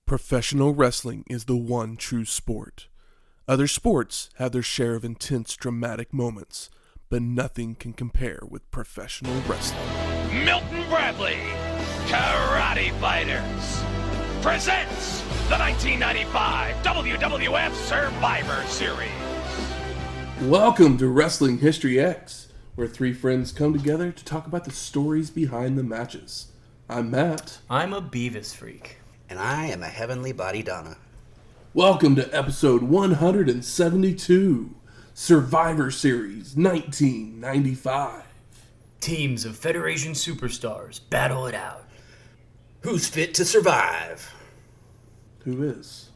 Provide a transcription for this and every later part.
Professional wrestling is the one true sport. Other sports have their share of intense, dramatic moments, but nothing can compare with professional wrestling. Milton Bradley, Karate Fighters, presents the 1995 WWF Survivor Series. Welcome to Wrestling History X, where three friends come together to talk about the stories behind the matches. I'm Matt. I'm a Beavis freak. And I am a heavenly BodyDonna. Welcome to episode 172, Survivor Series 1995. Teams of Federation superstars battle it out. Who's fit to survive? Who is?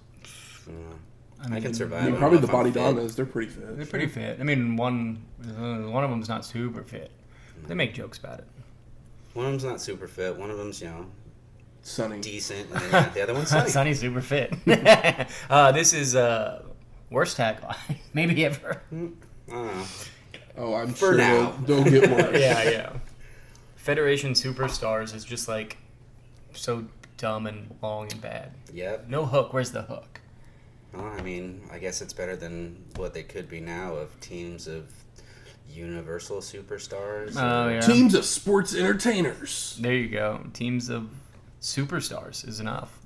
I can survive. I mean, probably the BodyDonnas. They're pretty fit. They're pretty fit. I mean, one of them's not super fit. They make jokes about it. One of them's not super fit. One of them's, Sunny. decent. And then the other one's Sunny. Sunny's super fit. This is worst tagline maybe ever. I don't know. Oh, I'm For sure now. they'll get worse. Yeah. Federation superstars is just like so dumb and long and bad. Yep. No hook. Where's the hook? Well, I mean, I guess it's better than what they could be now of teams of universal superstars. Oh, yeah. Teams of sports entertainers. There you go. Teams of superstars is enough.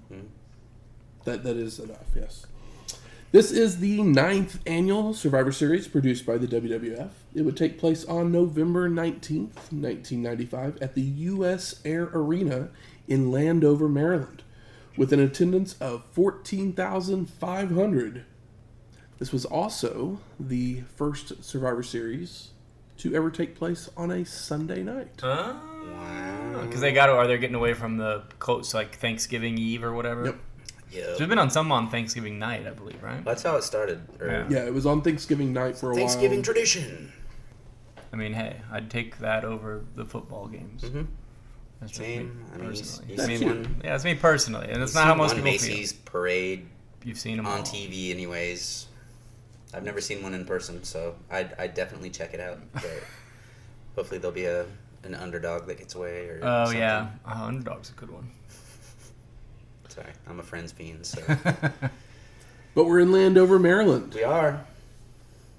That is enough, yes. This is the 9th annual Survivor Series produced by the WWF. It would take place on November 19th, 1995 at the U.S. Air Arena in Landover, Maryland, with an attendance of 14,500. This was also the first Survivor Series to ever take place on a Sunday night. Wow. Because are they getting away from the close, like Thanksgiving Eve or whatever? Yep. Yep. There's been on some on Thanksgiving night, I believe, right? That's how it started. Yeah, it was on Thanksgiving night for a Thanksgiving while. tradition. I mean, hey, I'd take that over the football games. Mm-hmm. That's Same. just I me mean, personally. you've seen one. Yeah, it's me personally, and it's You've not how seen most one people Macy's parade feel. You've seen them on all. TV, anyways. I've never seen one in person, so I'd definitely check it out. But hopefully there'll be an underdog that gets away or Oh something. yeah, Underdogs a good one. Sorry, I'm a Friends fiend, so But we're in Landover, Maryland. we are.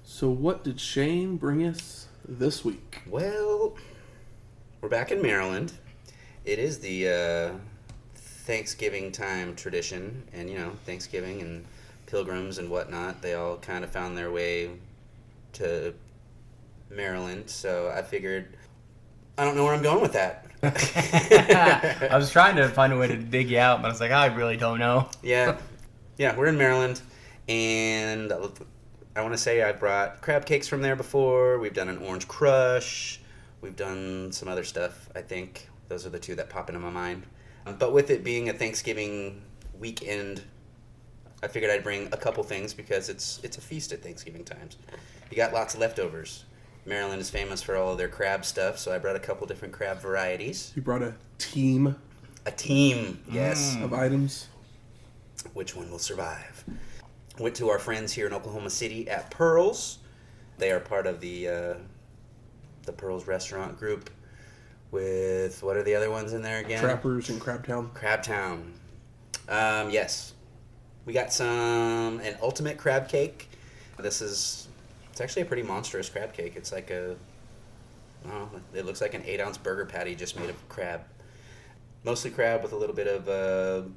So what did Shane bring us this week? Well, we're back in Maryland. It is the Thanksgiving time tradition, and Thanksgiving and pilgrims and whatnot, they all kind of found their way to Maryland. So I figured, I don't know where I'm going with that. I was trying to find a way to dig you out, but I was like, I really don't know. Yeah, we're in Maryland, and I want to say I brought crab cakes from there before. We've done an orange crush. We've done some other stuff, I think. Those are the two that pop into my mind. But with it being a Thanksgiving weekend, I figured I'd bring a couple things because it's a feast at Thanksgiving times. You got lots of leftovers. Maryland is famous for all of their crab stuff, so I brought a couple different crab varieties. You brought a team A team, yes. of items. Which one will survive? Went to our friends here in Oklahoma City at Pearls. They are part of the Pearls restaurant group with, what are the other ones in there again? Trappers in Crabtown. Crabtown. Yes. We got an ultimate crab cake. It's actually a pretty monstrous crab cake. It's like it looks like an 8-ounce burger patty just made of crab. Mostly crab with a little bit of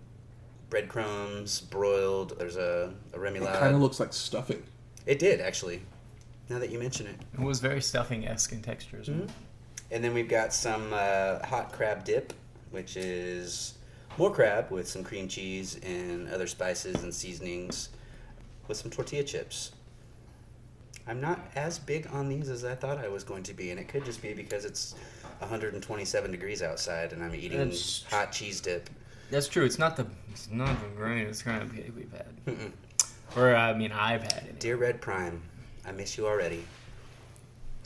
breadcrumbs, broiled. There's a remoulade. It kind of looks like stuffing. It did, actually, now that you mention it. It was very stuffing-esque in texture as well. Mm-hmm. And then we've got some hot crab dip, which is more crab with some cream cheese and other spices and seasonings with some tortilla chips. I'm not as big on these as I thought I was going to be, and it could just be because it's 127 degrees outside and I'm eating hot cheese dip. That's true. It's not the greatest kind of cake we've had. Mm-mm. Or, I've had it. Dear Red Prime, I miss you already.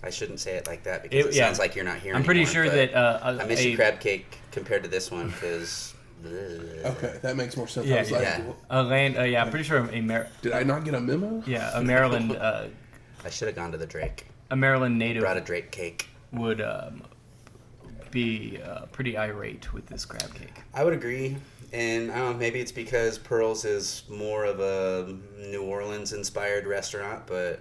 I shouldn't say it like that because it sounds like you're not here I'm pretty anymore, sure that... I miss you crab cake compared to this one because... Okay, that makes more sense. Yeah, I was like, I'm pretty sure did I not get a memo? Yeah, a Maryland... I should have gone to the Drake. A Maryland native Brought a Drake cake. would be pretty irate with this crab cake. I would agree. And I don't know, maybe it's because Pearl's is more of a New Orleans-inspired restaurant, but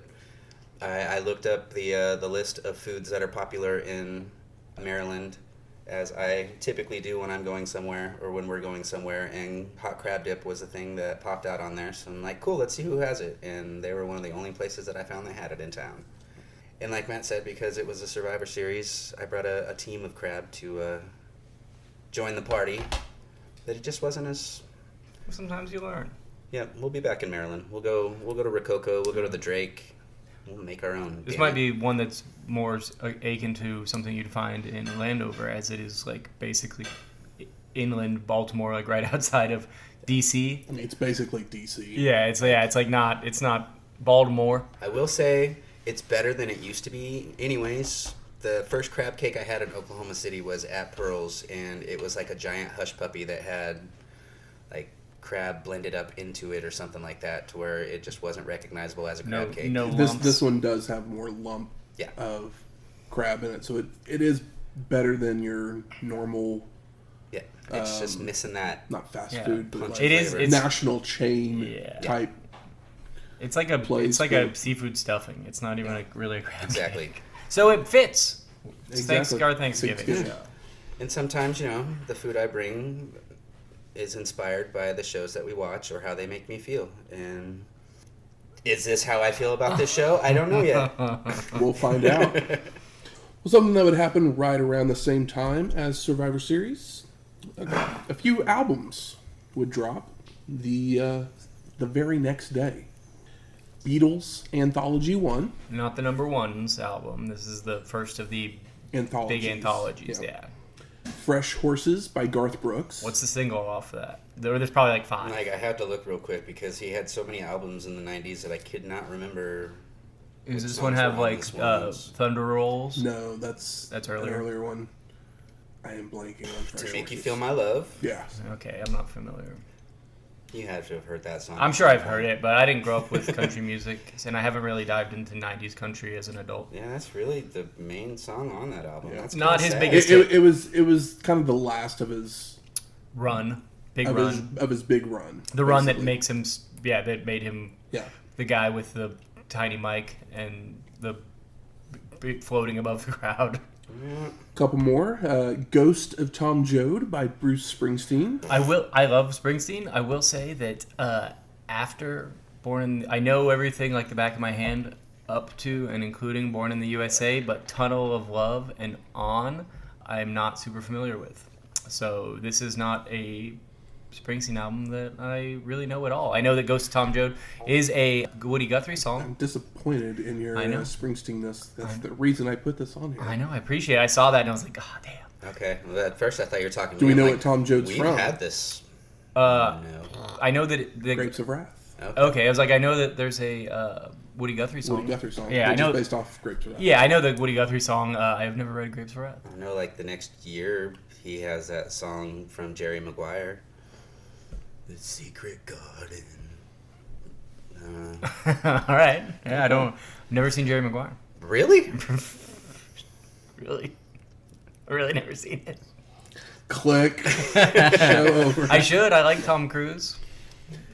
I looked up the list of foods that are popular in Maryland, as I typically do when I'm going somewhere or when we're going somewhere, and hot crab dip was the thing that popped out on there. So I'm like, cool, let's see who has it. And they were one of the only places that I found that had it in town. And like Matt said, because it was a Survivor Series, I brought a team of crab to join the party. That it just wasn't as... Sometimes you learn. Yeah, we'll be back in Maryland. We'll go to Rococo. We'll go to the Drake. We'll make our own. This might be one that's more akin to something you'd find in Landover, as it is like basically inland Baltimore, like right outside of DC. I mean, it's basically DC. Yeah, it's not Baltimore. I will say it's better than it used to be. Anyways, the first crab cake I had in Oklahoma City was at Pearl's, and it was like a giant hush puppy that had like crab blended up into it or something like that, to where it just wasn't recognizable as a crab cake. No This one does have more lump of crab in it, so it is better than your normal. Yeah, it's just missing that. Not fast food, but like it is. It's national chain type. It's like a seafood stuffing. It's not even really a crab Exactly. cake. So it fits. Exactly. Our Thanksgiving. And sometimes, the food I bring is inspired by the shows that we watch or how they make me feel. And is this how I feel about this show? I don't know yet. We'll find out. Well, something that would happen right around the same time as Survivor Series, a few albums would drop the very next day. Beatles Anthology 1. Not the number one's album. This is the first of the big anthologies. Yeah. Fresh Horses by Garth Brooks. What's the single off of that? There's probably like 5. I had to look real quick because he had so many albums in the 90s that I could not remember. Does this one have like Thunder Rolls? No, that's earlier. An earlier one. I am blanking on Fresh To Make You Horses. Feel My Love. Yeah. Okay, I'm not familiar. You have to have heard that song. I'm sure I've heard it, but I didn't grow up with country music, and I haven't really dived into 90s country as an adult. Yeah, that's really the main song on that album. Yeah. That's not his sad. biggest It was kind of the last of his big run. Of his big run. The run that makes him, that made him the guy with the tiny mic and the floating above the crowd. Couple more. Ghost of Tom Joad by Bruce Springsteen. I love Springsteen. I will say that after I know everything like the back of my hand up to and including Born in the USA, but Tunnel of Love and On, I'm not super familiar with. So this is not a Springsteen album that I really know at all. I know that Ghost of Tom Joad is a Woody Guthrie song. I'm disappointed in your Springsteen-ness. That's the reason I put this on here. I know, I appreciate it. I saw that and I was like, God damn. Okay, well, at first I thought you were talking. Do we know what Tom Joad's we've from? We've had this. No. I know that Grapes of Wrath. Okay, I was like, I know that there's a Woody Guthrie song. Woody Guthrie song. Yeah, I know. Based off Grapes of Wrath. Yeah, I know the Woody Guthrie song. I have never read Grapes of Wrath. I know, like the next year he has that song from Jerry Maguire. The Secret Garden. All right. Yeah, never seen Jerry Maguire. Really? Really? I really never seen it. Click. Show over. I should. I like Tom Cruise.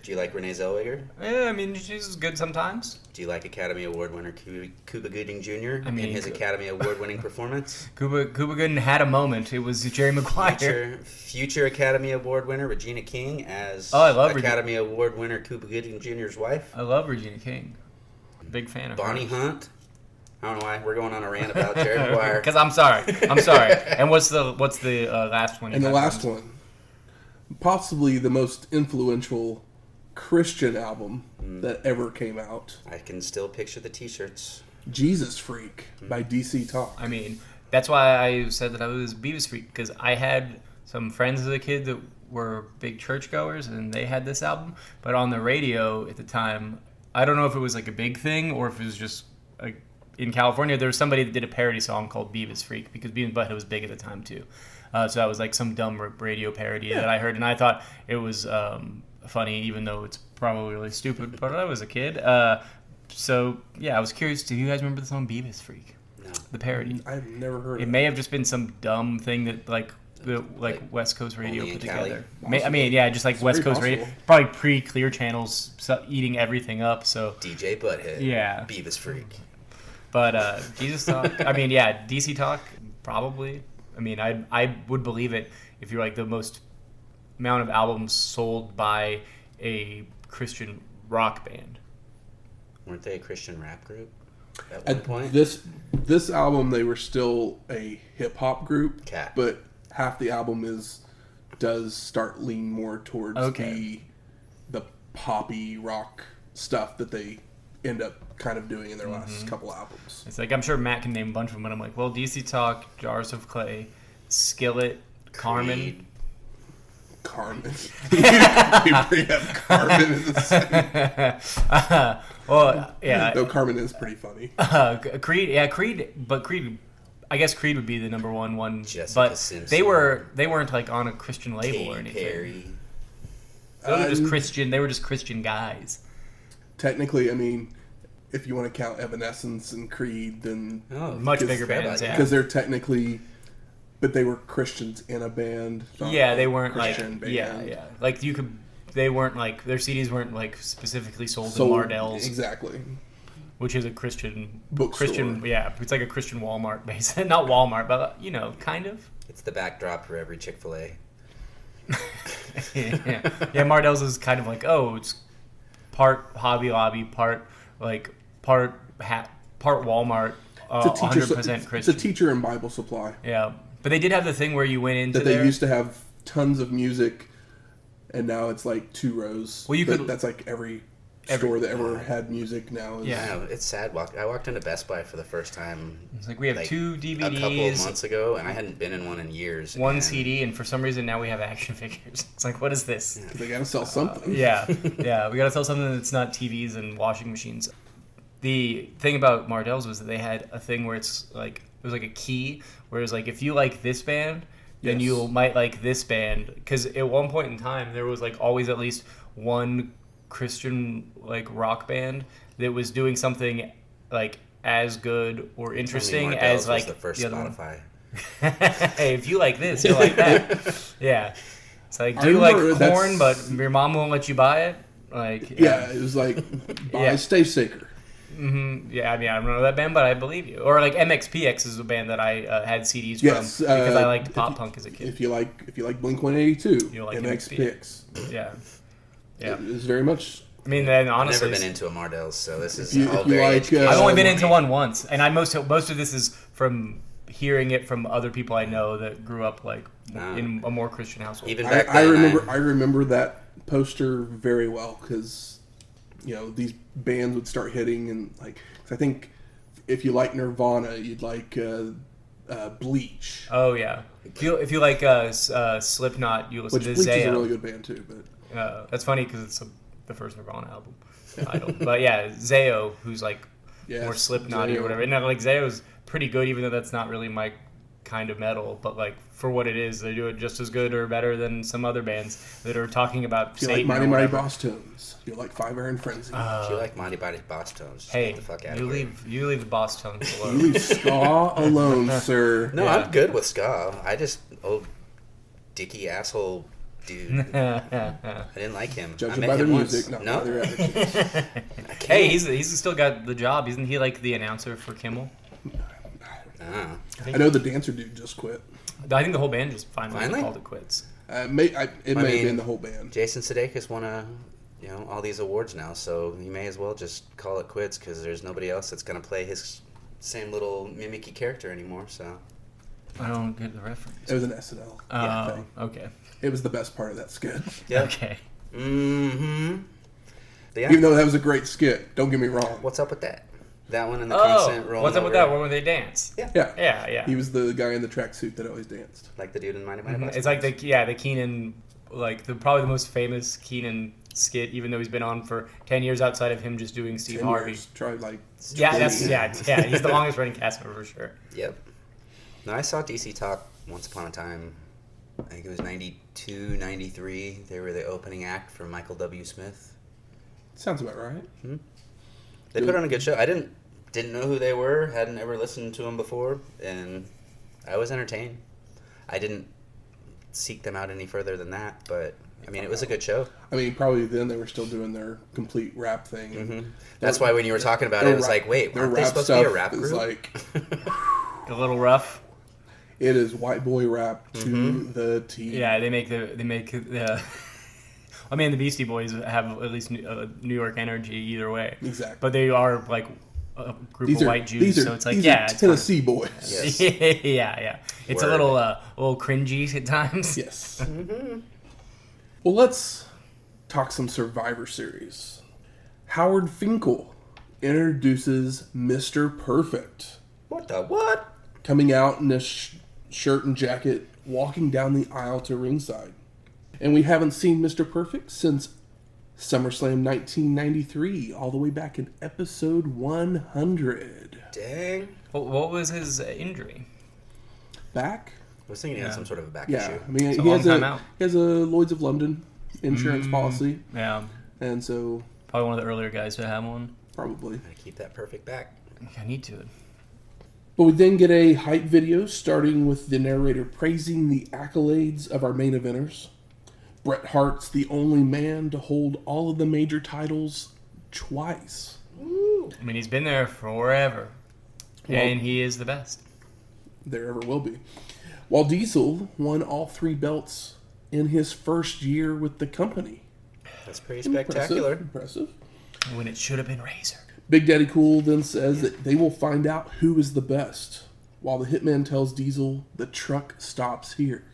Do you like Renee Zellweger? Yeah, I mean, she's good sometimes. Do you like Academy Award winner Cuba Gooding Jr. I mean, in his Academy Award winning performance? Cuba Gooding had a moment. It was Jerry Maguire. Future Academy Award winner Regina King as I love Academy Award winner Cuba Gooding Jr.'s wife. I love Regina King. Big fan of Bonnie her. Hunt. I don't know why we're going on a rant about Jerry Maguire. Because I'm sorry. And what's the last one? And the last one, possibly the most influential Christian album that ever came out. I can still picture the T-shirts. Jesus Freak by DC Talk. I mean, that's why I said that I was Beavis Freak, because I had some friends as a kid that were big churchgoers, and they had this album. But on the radio at the time, I don't know if it was like a big thing or if it was just in California, there was somebody that did a parody song called Beavis Freak, because Beavis Butthead was big at the time too. So that was like some dumb radio parody that I heard, and I thought it was funny, even though it's probably really stupid. But I was a kid, so yeah, I was curious. Do you guys remember the song Beavis Freak? No. the parody. I've never heard It of may have just been some dumb thing that like West Coast Radio only in put Cali? together. I mean, yeah, just like It's West very Coast Radio, possible. probably pre-Clear Channels eating everything up. So, DJ Butthead. Yeah. Beavis Freak. but Jesus Talk. I mean, yeah, DC Talk probably. I mean, I would believe it if you're like the most amount of albums sold by a Christian rock band. Weren't they a Christian rap group at one point? This album, they were still a hip hop group, Cat. but half the album does start lean more towards the poppy rock stuff that they end up kind of doing in their last couple albums. It's like I'm sure Matt can name a bunch of them, but I'm like, well, DC Talk, Jars of Clay, Skillet, Carmen. Carmen. You bring up Carmen in the same. Well, yeah. Though Carmen is pretty funny. Creed, but Creed, I guess Creed would be the number one. Jessica but Simpson. they weren't like on a Christian label Katy or anything. Perry. They were just Christian. They were just Christian guys. Technically, I mean, if you want to count Evanescence and Creed, then Much bigger bands, yeah. because they're technically, but they were Christians in a band. not Yeah, a they weren't like Christian band. yeah. Like you could. They weren't like their CDs weren't like specifically sold So in Mardell's, exactly. which is a Christian Bookstore. Christian, yeah, it's like a Christian Walmart base. Not Walmart, but kind of. It's the backdrop for every Chick-fil-A. yeah, Mardell's is kind of like, oh, it's part Hobby Lobby, part Walmart, It's a teacher, 100% Christian. It's a teacher and Bible supply. Yeah, but they did have the thing where you went into That they there. used to have tons of music, and now it's like 2 rows. Well, you could- that's like every store that ever had music now. Is, Yeah. I know, it's sad. I walked into Best Buy for the first time. It's like we have 2 a DVDs, couple of months ago, and I hadn't been in one in years. one and CD, and for some reason now we have action figures. It's like, what is this? They gotta sell something. Yeah, we gotta sell something that's not TVs and washing machines. The thing about Mardell's was that they had a thing where it was like a key, where it's like if you like this band, then Yes. you might like this band. Because at one point in time, there was like always at least one Christian like rock band that was doing something like as good or interesting Mardell's as like was the first the other one. Spotify. Hey, if you like this, you'll like that. Yeah. It's like, I do you like remember corn, but your mom won't let you buy it? Like, Yeah, it was like by Yeah. Stay Saker. yeah, I mean, I don't know that band, but I believe you. Or like MXPX is a band that I had CDs Yes, from because I liked if pop you- punk as a kid. If you like Blink-182, You'll like MXPX. Yeah. Yeah. It is very much. I mean, then I've honestly, never been into a Mardell's, so this is you- all if you very like, educational. I've only been for into me. one once, and most of this is from hearing it from other people I know that grew up like in a more Christian household. Even back I then, I remember that poster very well because these bands would start hitting, and like 'cause I think if you like Nirvana, you'd like Bleach. Oh yeah, if you like Slipknot, you listen Which to Bleach is a Zayo. really good band too, but That's funny because it's the first Nirvana album title. But yeah, Zayo, who's like yes, more Slipknot or Zayo. whatever. And like Zayo's pretty good, even though that's not really my kind of metal. But like for what it is, they do it just as good or better than some other bands that are talking about If you Satan like Mighty or Mighty whatever. Boss Tones, if you like Five Iron Frenzy, if you like Monty Body Boss Tones, just Hey, get the fuck out you of here. leave the Boss Tones you alone. leave ska alone, sir. No, Yeah. I'm good with ska. I just dicky asshole dude. I didn't like him. I Judging met by their him music, once. not by their attitudes. I can't. Hey, he's still got the job. Isn't he like the announcer for Kimmel? Ah. I know the dancer dude just quit. I think the whole band just finally Finally? called it quits. It may have mean, been the whole band. Jason Sudeikis won all these awards now, so you may as well just call it quits because there's nobody else that's gonna play his same little mimicky character anymore. So I don't get the reference. It was an SNL thing. Okay. It was the best part of that skit. yeah. Okay. Mm-hmm. Yeah. Even though that was a great skit, don't get me wrong. What's up with that? That one and the constant rolling what's up with over. that? When would they dance? Yeah. Yeah. Yeah. He was the guy in the tracksuit that always danced. Like the dude in Mighty Mighty Boss It's like Tones. the Keenan, like probably the most famous Keenan skit, even though he's been on for 10 years outside of him just doing Steve 10 Harvey. years. Try like Yeah, 20. yeah. He's the longest running cast member for sure. Yep. No, I saw DC Talk once upon a time. I think it was 92, 93. They were the opening act for Michael W. Smith. Sounds about right. They put on a good show. I didn't Didn't know who they were, hadn't ever listened to them before, and I was entertained. I didn't seek them out any further than that, but I mean, it was a good show. I mean, probably then they were still doing their complete rap thing. Mm-hmm. That's why when you were talking about it, it was like, wait, weren't they supposed to be a rap group? Like a little rough. It is white boy rap to the T. Yeah, they make the. I mean, the Beastie Boys have at least New York energy either way. Exactly. But they are like a group of white Jews, so it's like, it's Tennessee boys. Yes. yeah. It's a little cringy at times. Yes. Well, let's talk some Survivor Series. Howard Finkel introduces Mr. Perfect. What the what? Coming out in a shirt and jacket, walking down the aisle to ringside. And we haven't seen Mr. Perfect since SummerSlam 1993, all the way back in episode 100. Dang. What was his injury? Back? I was thinking he had some sort of a back Yeah, issue. I mean, It's he has out. a Lloyd's of London insurance policy, Yeah, and so probably one of the earlier guys to have one. probably. Gotta keep that perfect back. I need to. But we then get a hype video starting with the narrator praising the accolades of our main eventers. Bret Hart's the only man to hold all of the major titles twice. I mean, he's been there forever, and he is the best. There ever will be. While Diesel won all 3 belts in his first year with the company. That's pretty spectacular. Impressive. When it should have been Razor. Big Daddy Cool then says that they will find out who is the best, while the Hitman tells Diesel the truck stops here.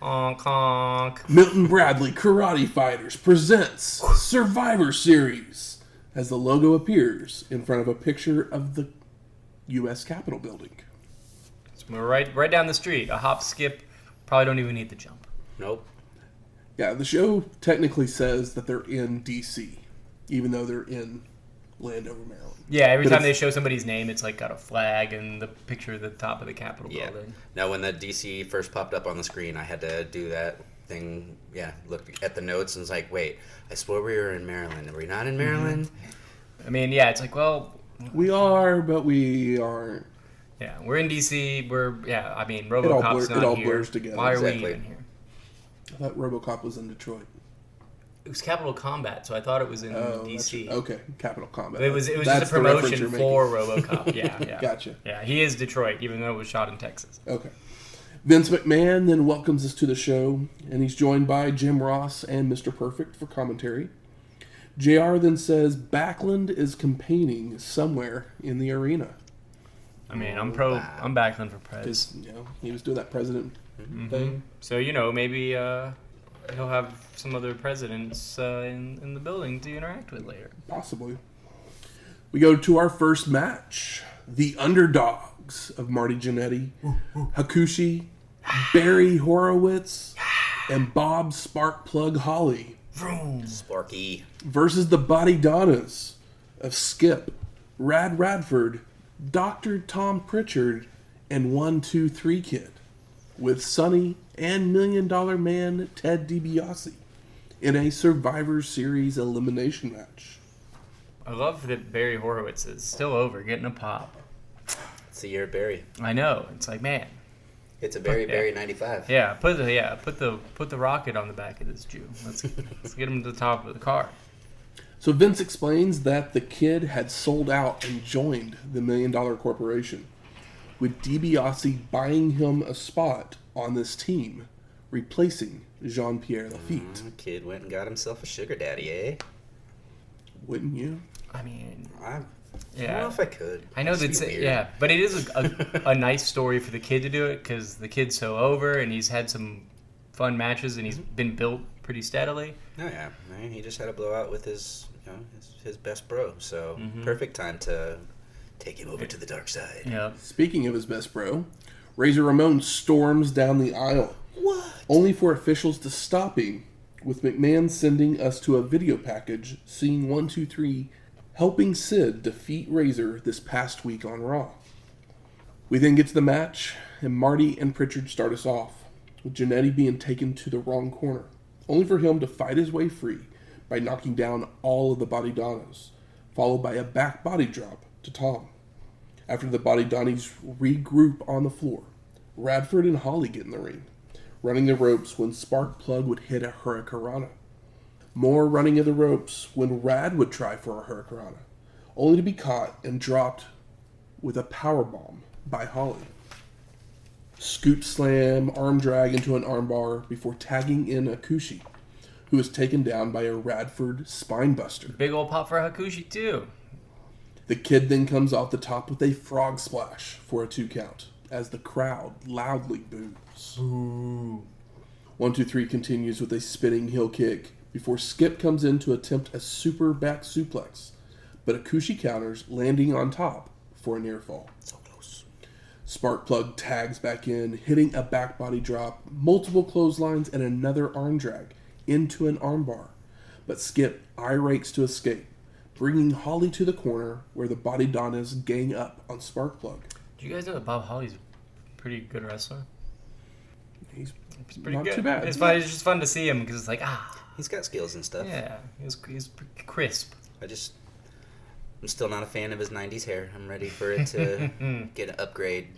Honk, honk. Milton Bradley Karate Fighters presents Survivor Series as the logo appears in front of a picture of the U.S. Capitol building. So we're right down the street. A hop, skip. Probably don't even need the jump. Nope. Yeah, the show technically says that they're in D.C., even though they're in Landover, Maryland. Yeah, every But time if- they show somebody's name, it's like got a flag and the picture at the top of the Capitol Yeah. building. Now, when the DC first popped up on the screen, I had to do that thing. Yeah, look at the notes and was like, wait, I swore we were in Maryland. Are we not in Maryland? I mean, yeah, it's like, well, We are, but we aren't. yeah, we're in DC. I mean, all RoboCop's blur- not it all here. blurs together. Why are Exactly. we even here? I thought RoboCop was in Detroit. It was Capital Combat, so I thought it was in Oh, DC. okay, Capital Combat. It was just That's a the reference promotion you're for making. RoboCop. Yeah. Gotcha. Yeah, he is Detroit, even though it was shot in Texas. Okay. Vince McMahon then welcomes us to the show, and he's joined by Jim Ross and Mr. Perfect for commentary. JR then says Backlund is campaigning somewhere in the arena. I mean, I'm wow. I'm Backlund for Prez. Because, he was doing that president thing. So, maybe he'll have some other presidents in the building to interact with later. Possibly. We go to our first match. The Underdogs of Marty Jannetty, Hakushi, Barry Horowitz, and Bob Sparkplug Holly Sparky. versus the BodyDonnas of Skip, Radford, Dr. Tom Prichard, and 1-2-3 Kid, with Sonny and $1 Million Man Ted DiBiase in a Survivor Series elimination match. I love that Barry Horowitz is still over, getting a pop. It's the year of Barry. I know. It's like, man. It's a Barry Yeah. Barry 95. Yeah, put the rocket on the back of this Jew. Let's get him to the top of the car. So Vince explains that the Kid had sold out and joined the $1 Million Corporation, with DiBiase buying him a spot on this team, replacing Jean-Pierre Lafitte. Kid went and got himself a sugar daddy, eh? Wouldn't you? I mean, I don't yeah. know if I could. I know It'd that's be weird. yeah, but it is a nice story for the Kid to do it because the Kid's so over and he's had some fun matches and he's been built pretty steadily. Oh yeah, I mean, he just had a blowout with his best bro, so perfect time to take him over to the dark side. Yeah, Speaking of his best bro, Razor Ramon storms down the aisle. What? Only for officials to stop him, with McMahon sending us to a video package seeing 1-2-3 helping Sid defeat Razor this past week on Raw. We then get to the match, and Marty and Prichard start us off, with Jannetty being taken to the wrong corner, only for him to fight his way free by knocking down all of the BodyDonnas, followed by a back body drop to Tom. After the BodyDonnas regroup on the floor, Radford and Holly get in the ring, running the ropes when Sparkplug would hit a Hurricanrana. More running of the ropes when Rad would try for a Hurricanrana, only to be caught and dropped with a powerbomb by Holly. Scoop slam, arm drag into an armbar before tagging in Hakushi, who is taken down by a Radford spinebuster. Big old pop for Hakushi, too. The Kid then comes off the top with a frog splash for a 2 count, as the crowd loudly boos. Ooh. 1, 2, 3 continues with a spinning heel kick before Skip comes in to attempt a super back suplex, but Hakushi counters, landing on top for a near fall. So close. Sparkplug tags back in, hitting a back body drop, multiple clotheslines, and another arm drag into an armbar, but Skip eye rakes to escape, bringing Holly to the corner where the BodyDonnas gang up on Sparkplug. Do you guys know that Bob Holly's a pretty good wrestler? He's pretty not good. too bad. It's fun. It's just fun to see him because it's like, He's got skills and stuff. yeah, he's crisp. I'm still not a fan of his 90s hair. I'm ready for it to get an upgrade.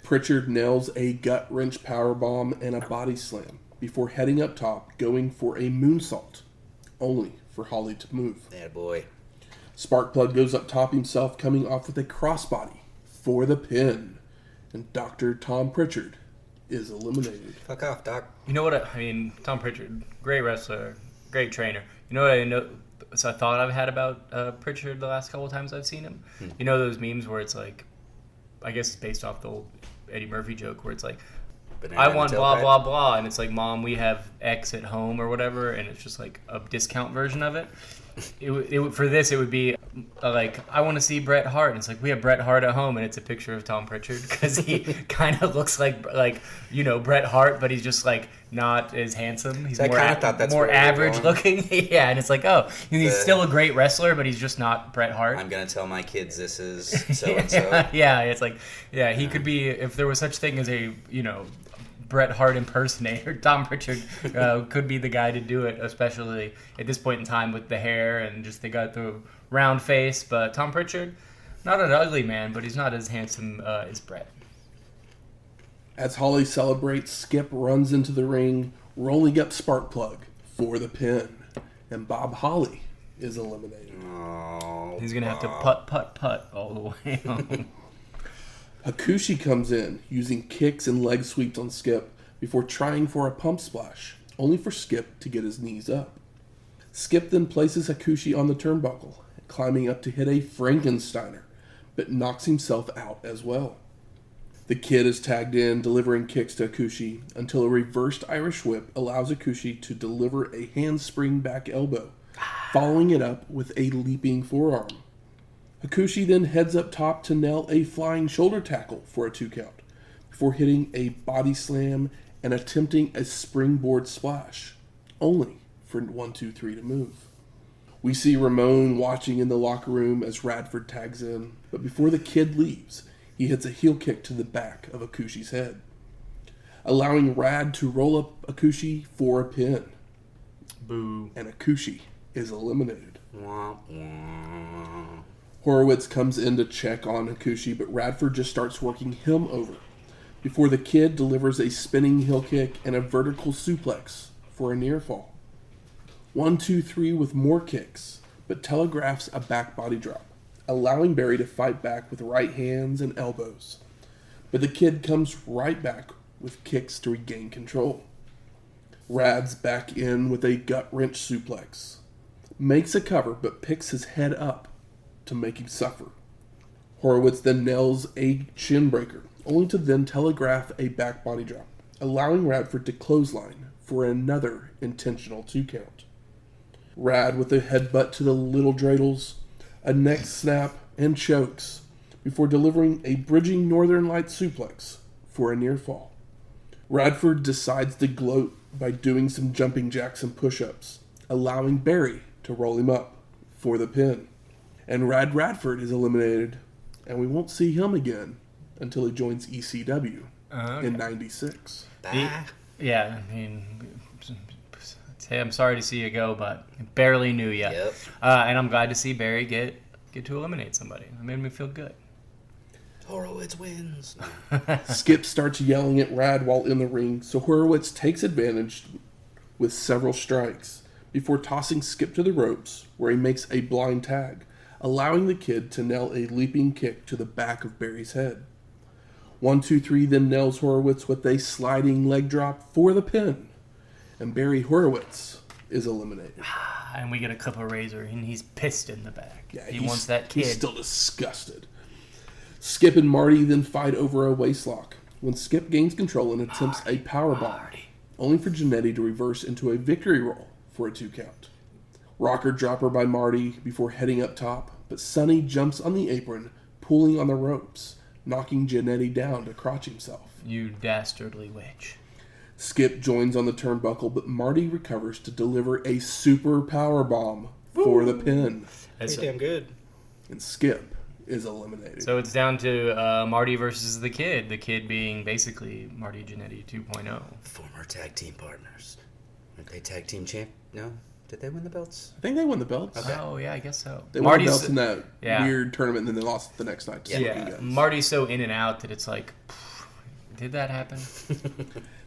Prichard nails a gut wrench powerbomb and a body slam before heading up top, going for a moonsault, only for Holly to move. Yeah, boy. Sparkplug goes up top himself, coming off with a crossbody for the pin, and Dr. Tom Prichard is eliminated. Fuck off, Doc. You know what? I mean, Tom Prichard, great wrestler, great trainer. You know what I know? So I thought I've had about Prichard the last couple of times I've seen him. You know those memes where it's like, I guess it's based off the old Eddie Murphy joke where it's like, Banana I want tailpipe. blah blah blah, and it's like, Mom, we have X at home or whatever, and it's just like a discount version of it. For this, it would be like, I want to see Bret Hart, and it's like, we have Bret Hart at home, and it's a picture of Tom Prichard because he kind of looks like Bret Hart, but he's just like not as handsome. He's So I more, kinda thought that's more where we were average going. looking. Yeah, and it's like, oh, he's still a great wrestler, but he's just not Bret Hart. I'm gonna tell my kids this is so and so. Yeah, it's like, yeah, he could be, if there was such thing as a, Bret Hart impersonator, Tom Prichard could be the guy to do it, especially at this point in time with the hair and just they got the round face. But Tom Prichard, not an ugly man, but he's not as handsome as Bret. As Holly celebrates, Skip runs into the ring, rolling up Sparkplug for the pin, and Bob Holly is eliminated. Oh, He's gonna have to putt all the way home. Hakushi comes in, using kicks and leg sweeps on Skip before trying for a pump splash, only for Skip to get his knees up. Skip then places Hakushi on the turnbuckle, climbing up to hit a Frankensteiner, but knocks himself out as well. The Kid is tagged in, delivering kicks to Hakushi, until a reversed Irish whip allows Hakushi to deliver a handspring back elbow, following it up with a leaping forearm. Hakushi then heads up top to nail a flying shoulder tackle for a 2 count, before hitting a body slam and attempting a springboard splash, only for 1, 2, 3 to move. We see Ramon watching in the locker room as Radford tags in, but before the Kid leaves, he hits a heel kick to the back of Hakushi's head, allowing Rad to roll up Hakushi for a pin. Boo. And Hakushi is eliminated. Wah, wah. Horowitz comes in to check on Hakushi, but Radford just starts working him over before the Kid delivers a spinning heel kick and a vertical suplex for a near fall. 1, 2, 3 with more kicks, but telegraphs a back body drop, allowing Barry to fight back with right hands and elbows. But the Kid comes right back with kicks to regain control. Rad's back in with a gut wrench suplex. Makes a cover, but picks his head up to make him suffer. Horowitz then nails a shin breaker, only to then telegraph a back body drop, allowing Radford to clothesline for another intentional 2 count. Rad with a headbutt to the little dreidels, a neck snap, and chokes, before delivering a bridging Northern Lights suplex for a near fall. Radford decides to gloat by doing some jumping jacks and push-ups, allowing Barry to roll him up for the pin. And Radford is eliminated, and we won't see him again until he joins ECW in '96. Yeah, I mean, Hey, I'm sorry to see you go, but I barely knew you. Yep. And I'm glad to see Barry get to eliminate somebody. It made me feel good. Horowitz wins. Skip starts yelling at Rad while in the ring, so Horowitz takes advantage with several strikes before tossing Skip to the ropes, where he makes a blind tag, allowing the Kid to nail a leaping kick to the back of Barry's head. 1, 2, 3 then nails Horowitz with a sliding leg drop for the pin, and Barry Horowitz is eliminated. And we get a clip of Razor, and he's pissed in the back. Yeah, he wants that kid. He's still disgusted. Skip and Marty then fight over a waistlock, when Skip gains control and attempts a powerbomb, only for Jannetty to reverse into a victory roll for a 2 count. Rocker dropper by Marty before heading up top, but Sonny jumps on the apron, pulling on the ropes, knocking Jannetty down to crotch himself. You dastardly witch. Skip joins on the turnbuckle, but Marty recovers to deliver a super powerbomb for the pin, That's Pretty damn good. and Skip is eliminated. So it's down to Marty versus the Kid being basically Marty Jannetty 2.0. Former tag team partners. Aren't they tag team champ? No? Did they win the belts? I think they won the belts. Okay. Oh, yeah, I guess so. They won the belts in that yeah. weird tournament, and then they lost the next night. To Yeah, Sakie guys. Marty's so in and out that it's like, did that happen?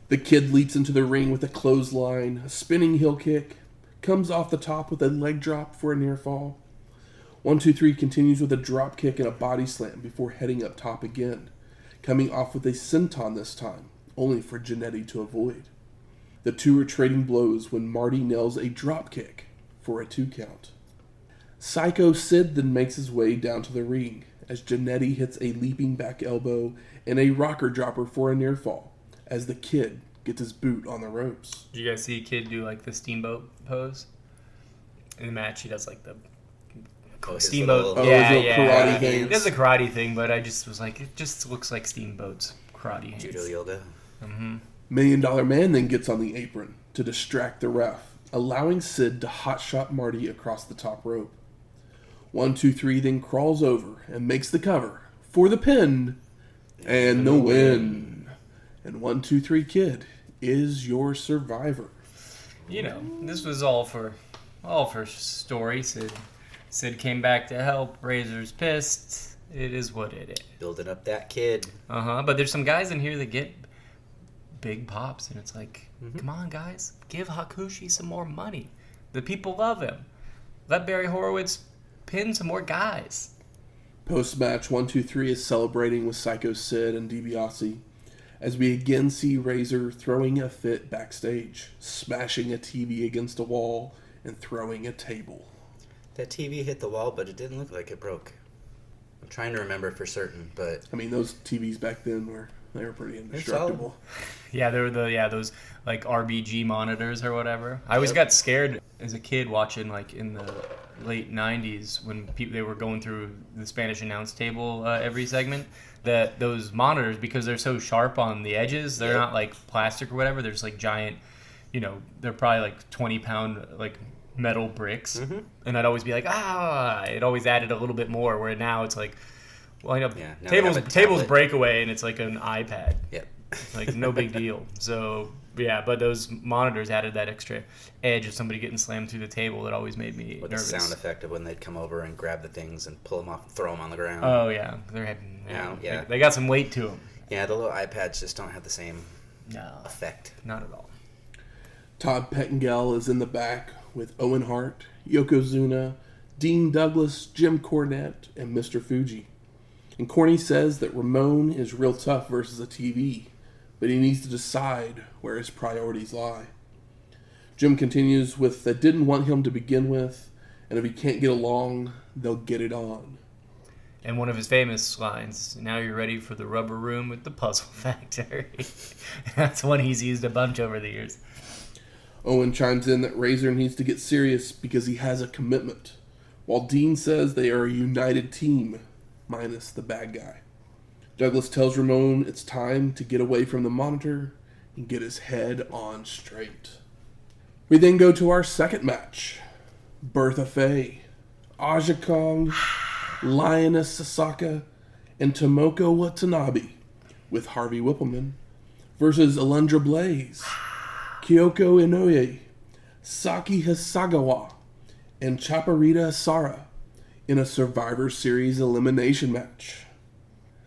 The Kid leaps into the ring with a clothesline, a spinning heel kick, comes off the top with a leg drop for a near fall. 1, 2, 3 continues with a drop kick and a body slam before heading up top again, coming off with a senton this time, only for Jannetty to avoid. The two are trading blows when Marty nails a drop kick for a 2 count. Psycho Sid then makes his way down to the ring as Jannetty hits a leaping back elbow and a rocker dropper for a near fall as the Kid gets his boot on the ropes. Did you guys see Kid do like the steamboat pose? In the match, he does like the steamboat. little- his little karate He thing. does the karate thing, but I just was like, it just looks like Steamboat's karate hands. Judo yoga. $1 Million Man then gets on the apron to distract the ref, allowing Sid to hotshot Marty across the top rope. 1, 2, 3 then crawls over and makes the cover for the pin and the win. And 1, 2, 3 Kid is your survivor. You know, this was all for story. Sid came back to help. Razor's pissed. It is what it is. Building up that kid. But there's some guys in here that get big pops, and it's like, come on, guys, give Hakushi some more money. The people love him. Let Barry Horowitz pin some more guys. Post-match, 1, 2, 3 is celebrating with Psycho Sid and DiBiase as we again see Razor throwing a fit backstage, smashing a TV against a wall and throwing a table. That TV hit the wall, but it didn't look like it broke. I'm trying to remember for certain, but I mean, those TVs back then were pretty indestructible. Yeah, they were those like RBG monitors or whatever. I always got scared as a kid watching like in the late 90s when they were going through the Spanish announce table every segment, that those monitors, because they're so sharp on the edges, they're not like plastic or whatever, they're just like giant, they're probably like 20-pound like metal bricks. And I'd always be like, it always added a little bit more, where now it's like, well, I know tables break away and it's like an iPad. Yep. Like, no big deal. So, yeah, but those monitors added that extra edge of somebody getting slammed through the table that always made me nervous. The sound effect of when they'd come over and grab the things and pull them off and throw them on the ground. Oh, yeah. They got some weight to them. Yeah, the little iPads just don't have the same effect. Not at all. Todd Pettengill is in the back with Owen Hart, Yokozuna, Dean Douglas, Jim Cornette, and Mr. Fuji. And Corny says that Ramon is real tough versus a TV, but he needs to decide where his priorities lie. Jim continues with that didn't want him to begin with, and if he can't get along, they'll get it on. And one of his famous lines, now you're ready for the rubber room at the Puzzle Factory. That's one he's used a bunch over the years. Owen chimes in that Razor needs to get serious because he has a commitment, while Dean says they are a united team, minus the bad guy. Douglas tells Ramon it's time to get away from the monitor and get his head on straight. We then go to our second match. Bertha Faye, Aja Kong, Lioness Asuka, and Tomoko Watanabe, with Harvey Whippleman, versus Alundra Blayze, Kyoko Inoue, Sakie Hasegawa and Chaparita Asari in a Survivor Series elimination match.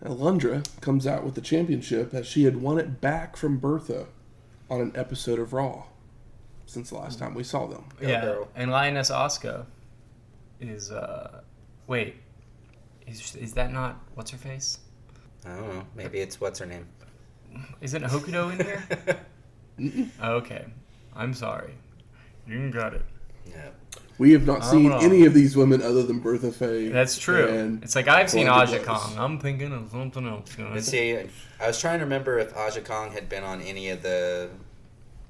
Alundra comes out with the championship as she had won it back from Bertha on an episode of Raw since the last time we saw them. Girl. And Lioness Asuka is wait, is that not what's her face? I don't know. Maybe it's what's her name. Isn't Hokuto in here? Okay, I'm sorry. You got it. Yeah. We have not seen wrong. any of these women other than Bertha, Faye. That's true. and It's like I've seen Aja Aja Kong. I'm thinking of something else. Let's see. I was trying to remember if Aja Kong had been on any of the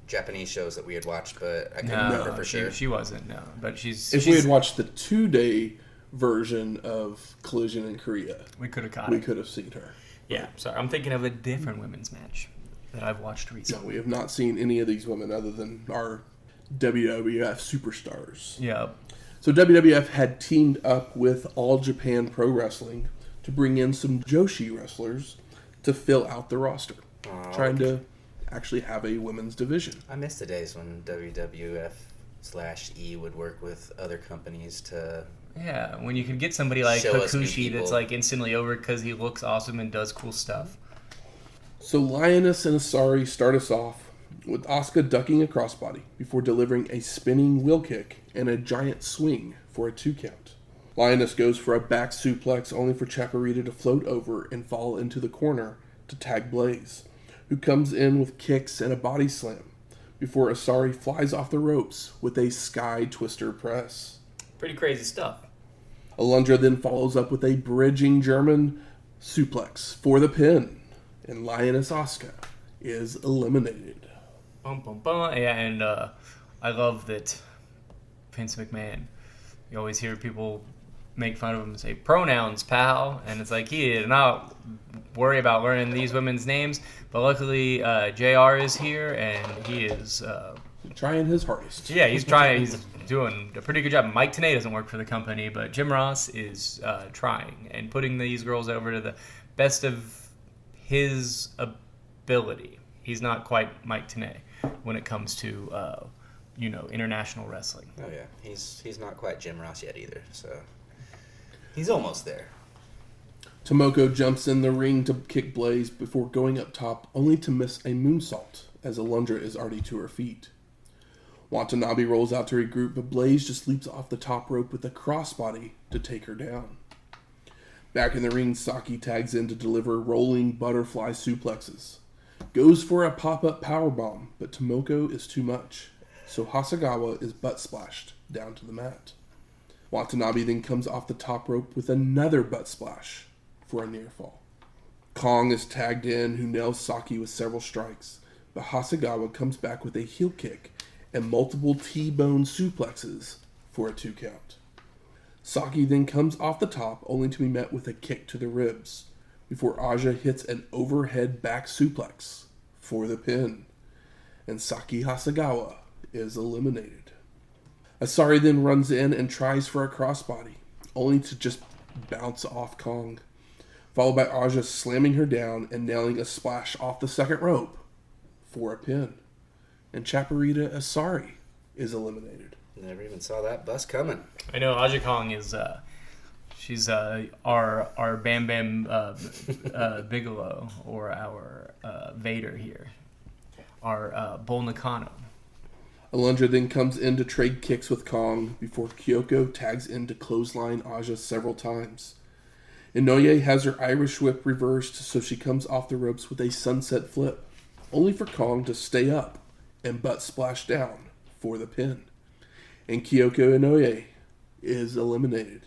Japanese shows that we had watched, but I couldn't remember for sure. She wasn't. No, but she's. If we had watched the 2-day version of Collision in Korea, we could have caught we it. could have seen her. Yeah, sorry. I'm thinking of a different women's match that I've watched No, recently. we have not seen any of these women other than our WWF superstars. Yeah. So WWF had teamed up with All Japan Pro Wrestling to bring in some Joshi wrestlers to fill out the roster, trying to actually have a women's division. I miss the days when WWF/E would work with other companies to. Yeah, when you could get somebody like Show us new Hakushi people. that's like instantly over because he looks awesome and does cool stuff. So Lioness and Asari start us off with Asuka ducking a crossbody before delivering a spinning wheel kick and a giant swing for a 2 count. Lioness goes for a back suplex only for Chaparita to float over and fall into the corner to tag Blayze, who comes in with kicks and a body slam before Asari flies off the ropes with a sky twister press. Pretty crazy stuff. Alundra then follows up with a bridging German suplex for the pin, and Lioness Asuka is eliminated. Bum, bum, bum. Yeah, and I love that Vince McMahon, you always hear people make fun of him and say, pronouns, pal. And it's like, he did not worry about learning these women's names. But luckily, JR is here, and he is... Trying his hardest. Yeah, he's trying. He's doing a pretty good job. Mike Tenay doesn't work for the company, but Jim Ross is trying and putting these girls over to the best of his ability. He's not quite Mike Tenay when it comes to international wrestling. Oh yeah, he's not quite Jim Ross yet either, so he's almost there. Tomoko jumps in the ring to kick Blayze before going up top, only to miss a moonsault as Alundra is already to her feet. Watanabe rolls out to regroup, but Blayze just leaps off the top rope with a crossbody to take her down. Back in the ring, Sakie tags in to deliver rolling butterfly suplexes. Goes for a pop-up powerbomb, but Tomoko is too much, so Hasegawa is butt splashed down to the mat. Watanabe then comes off the top rope with another butt splash for a near fall. Kong is tagged in, who nails Sakie with several strikes, but Hasegawa comes back with a heel kick and multiple T-bone suplexes for a 2 count. Sakie then comes off the top, only to be met with a kick to the ribs, before Aja hits an overhead back suplex for the pin, and Sakie Hasegawa is eliminated. Asari then runs in and tries for a crossbody, only to just bounce off Kong, followed by Aja slamming her down and nailing a splash off the second rope for a pin. And Chaparita Asari is eliminated. Never even saw that bus coming. I know Aja Kong is she's our Bam Bam Bigelow, or our Vader here, our Bull Nakano. Alundra then comes in to trade kicks with Kong before Kyoko tags in to clothesline Aja several times. Inoue has her Irish whip reversed, so she comes off the ropes with a sunset flip, only for Kong to stay up and butt splash down for the pin. And Kyoko Inoue is eliminated.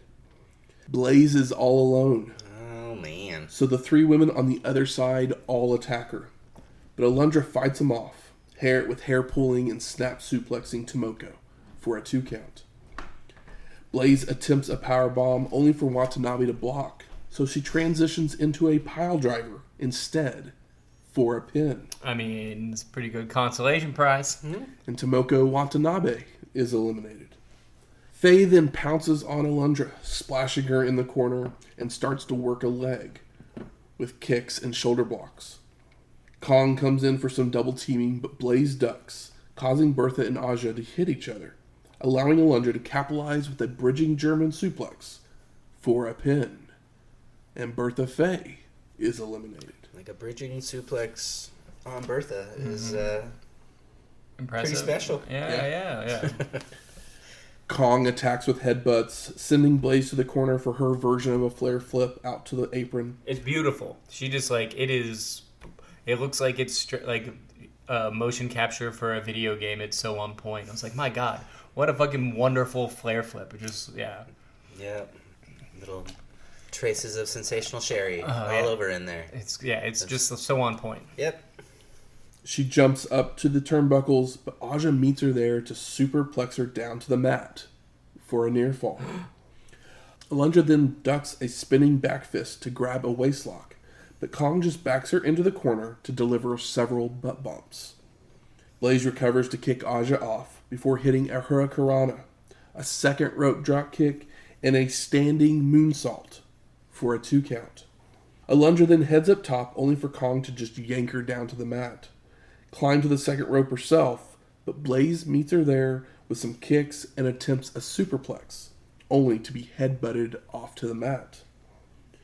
Blayze is all alone. Oh man. So the 3 women on the other side all attack her. But Alundra fights them off, with hair pulling and snap suplexing Tomoko for a 2 count. Blayze attempts a powerbomb only for Watanabe to block, so she transitions into a pile driver instead for a pin. I mean, it's a pretty good consolation prize. And Tomoko Watanabe is eliminated. Faye then pounces on Alundra, splashing her in the corner, and starts to work a leg with kicks and shoulder blocks. Kong comes in for some double teaming, but Blayze ducks, causing Bertha and Aja to hit each other, allowing Alundra to capitalize with a bridging German suplex for a pin. And Bertha Faye is eliminated. Like a bridging suplex on Bertha is Impressive. pretty special. Yeah. Kong attacks with headbutts, sending Blayze to the corner for her version of a flare flip out to the apron. It's beautiful. She just it looks like it's like motion capture for a video game. It's so on point. I was like, my God, what a fucking wonderful flare flip. It just, Yeah. Little traces of sensational sherry all over in there. It's just so on point. Yep. She jumps up to the turnbuckles, but Aja meets her there to superplex her down to the mat for a near fall. Alundra then ducks a spinning back fist to grab a waistlock, but Kong just backs her into the corner to deliver several butt bumps. Blayze recovers to kick Aja off before hitting a hurricanrana, a second rope drop kick, and a standing moonsault for a 2 count. Alundra then heads up top only for Kong to just yank her down to the mat. Climb to the second rope herself, but Blayze meets her there with some kicks and attempts a superplex, only to be headbutted off to the mat.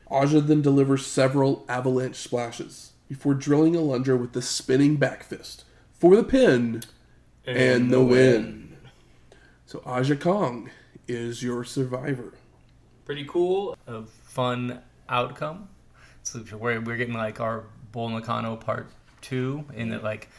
Aja then delivers several avalanche splashes before drilling Alundra with the spinning back fist for the pin and the win. So Aja Kong is your survivor. Pretty cool. A fun outcome. So we're getting like our Bull Nakano part 2 in that like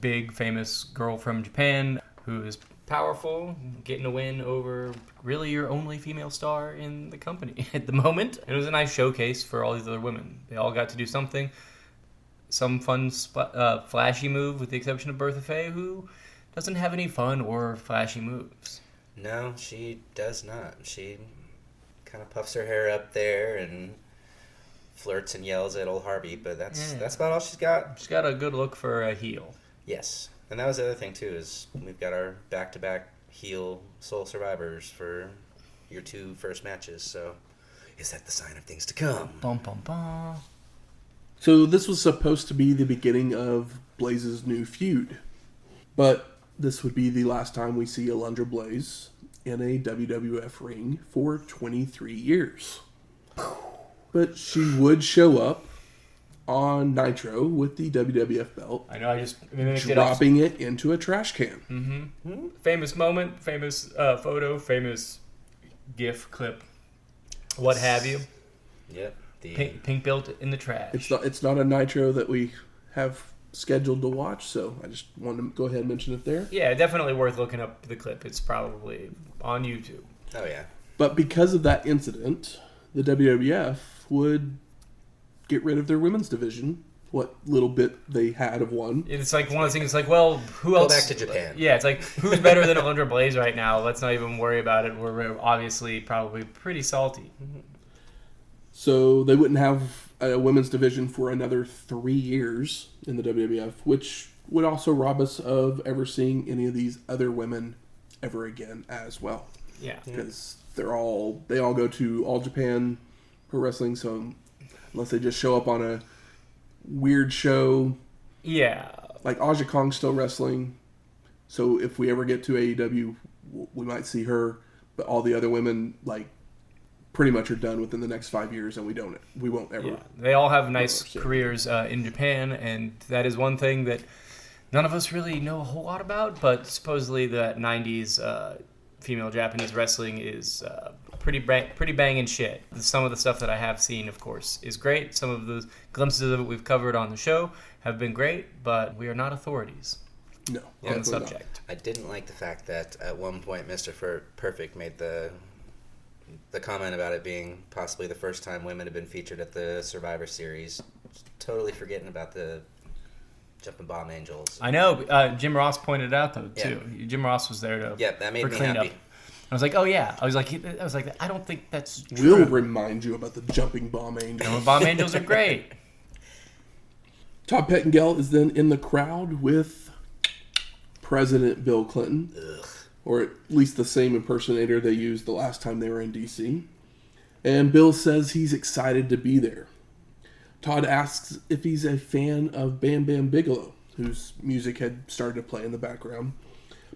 big famous girl from Japan who is powerful, getting a win over really your only female star in the company at the moment. And it was a nice showcase for all these other women. They all got to do something. Some fun flashy move with the exception of Bertha Faye, who doesn't have any fun or flashy moves. No, she does not. She kind of puffs her hair up there and flirts and yells at old Harvey, but that's about all she's got. She's got a good look for a heel. Yes. And that was the other thing, too, is we've got our back-to-back heel Soul Survivors for your 2 first matches, so is that the sign of things to come? Bum, bum, bum. So this was supposed to be the beginning of Blayze's new feud, but this would be the last time we see Alundra Blayze in a WWF ring for 23 years. But she would show up on Nitro with the WWF belt. I know, I just dropping it into a trash can. Mm-hmm. Famous moment, famous photo, famous GIF clip, what have you. Yep. Pink belt in the trash. It's not a Nitro that we have scheduled to watch, so I just wanted to go ahead and mention it there. Yeah, definitely worth looking up the clip. It's probably on YouTube. Oh, yeah. But because of that incident, the WWF would get rid of their women's division, what little bit they had of one. It's like one of those things, it's like, well, who else? Go back to Japan. Yeah, it's like, who's better than Alundra Blayze right now? Let's not even worry about it. We're obviously probably pretty salty. So they wouldn't have a women's division for another 3 years in the WWF, which would also rob us of ever seeing any of these other women ever again as well. Yeah. Because they all go to All Japan Pro Wrestling, so unless they just show up on a weird show. Yeah. Like Aja Kong's still wrestling, so if we ever get to AEW, we might see her, but all the other women, like, pretty much are done within the next 5 years, and we won't ever. Yeah. They all have nice careers in Japan, and that is one thing that none of us really know a whole lot about, but supposedly that 90s female Japanese wrestling is pretty banging shit. Some of the stuff that I have seen, of course, is great. Some of the glimpses of it we've covered on the show have been great, but we are not authorities on the subject. I didn't like the fact that at one point Mr. Perfect made the comment about it being possibly the first time women have been featured at the Survivor Series. Totally forgetting about the Jumping Bomb Angels. I know. Jim Ross pointed it out, though, too. Yeah. Jim Ross was there to that made me happy. I was like, oh yeah. I was like, I don't think that's true. We'll remind you about the Jumping Bomb Angels. Bomb Angels are great. Todd Pettengill is then in the crowd with President Bill Clinton. Ugh. Or at least the same impersonator they used the last time they were in D.C. And Bill says he's excited to be there. Todd asks if he's a fan of Bam Bigelow, whose music had started to play in the background.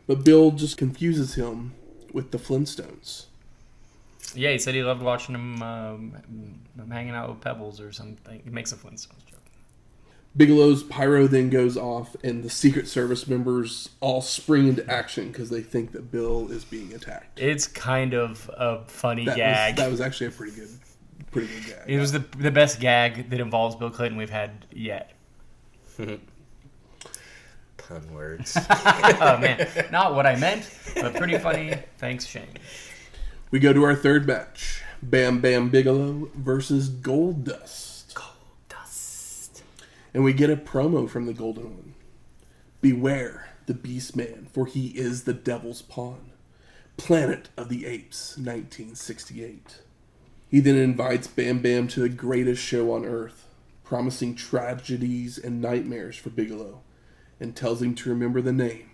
But Bill just confuses him with the Flintstones. Yeah, he said he loved watching him hanging out with Pebbles or something. He makes a Flintstones joke. Bigelow's pyro then goes off, and the Secret Service members all spring into action because they think that Bill is being attacked. It's kind of a funny gag. That was actually a pretty good gag. It was the best gag that involves Bill Clinton we've had yet. Pun words. Oh, man. Not what I meant, but pretty funny. Thanks, Shane. We go to our third match. Bam Bam Bigelow versus Goldust. And we get a promo from the Golden One. Beware the Beast Man, for he is the Devil's Pawn. Planet of the Apes, 1968. He then invites Bam Bam to the greatest show on Earth, promising tragedies and nightmares for Bigelow, and tells him to remember the name.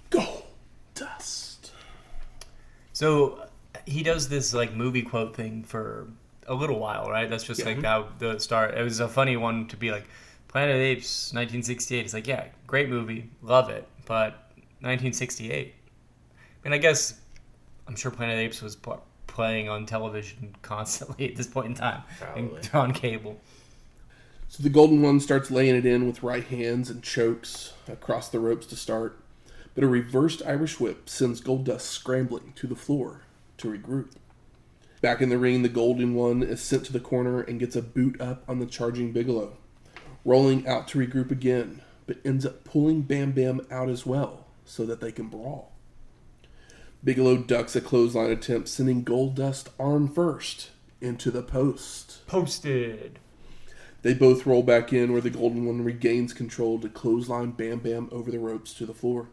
Goldust. So he does this like movie quote thing for a little while, right? That's just like how the start. It was a funny one to be like, Planet of the Apes, 1968. It's like, yeah, great movie, love it, but 1968. I mean, I guess I'm sure Planet of the Apes was playing on television constantly at this point in time, and on cable. So the Golden One starts laying it in with right hands and chokes across the ropes to start, but a reversed Irish whip sends Goldust scrambling to the floor to regroup. Back in the ring, the Golden One is sent to the corner and gets a boot up on the charging Bigelow, rolling out to regroup again, but ends up pulling Bam Bam out as well so that they can brawl. Bigelow ducks a clothesline attempt, sending Goldust arm first into the post. Posted. They both roll back in where the Golden One regains control to clothesline Bam Bam over the ropes to the floor.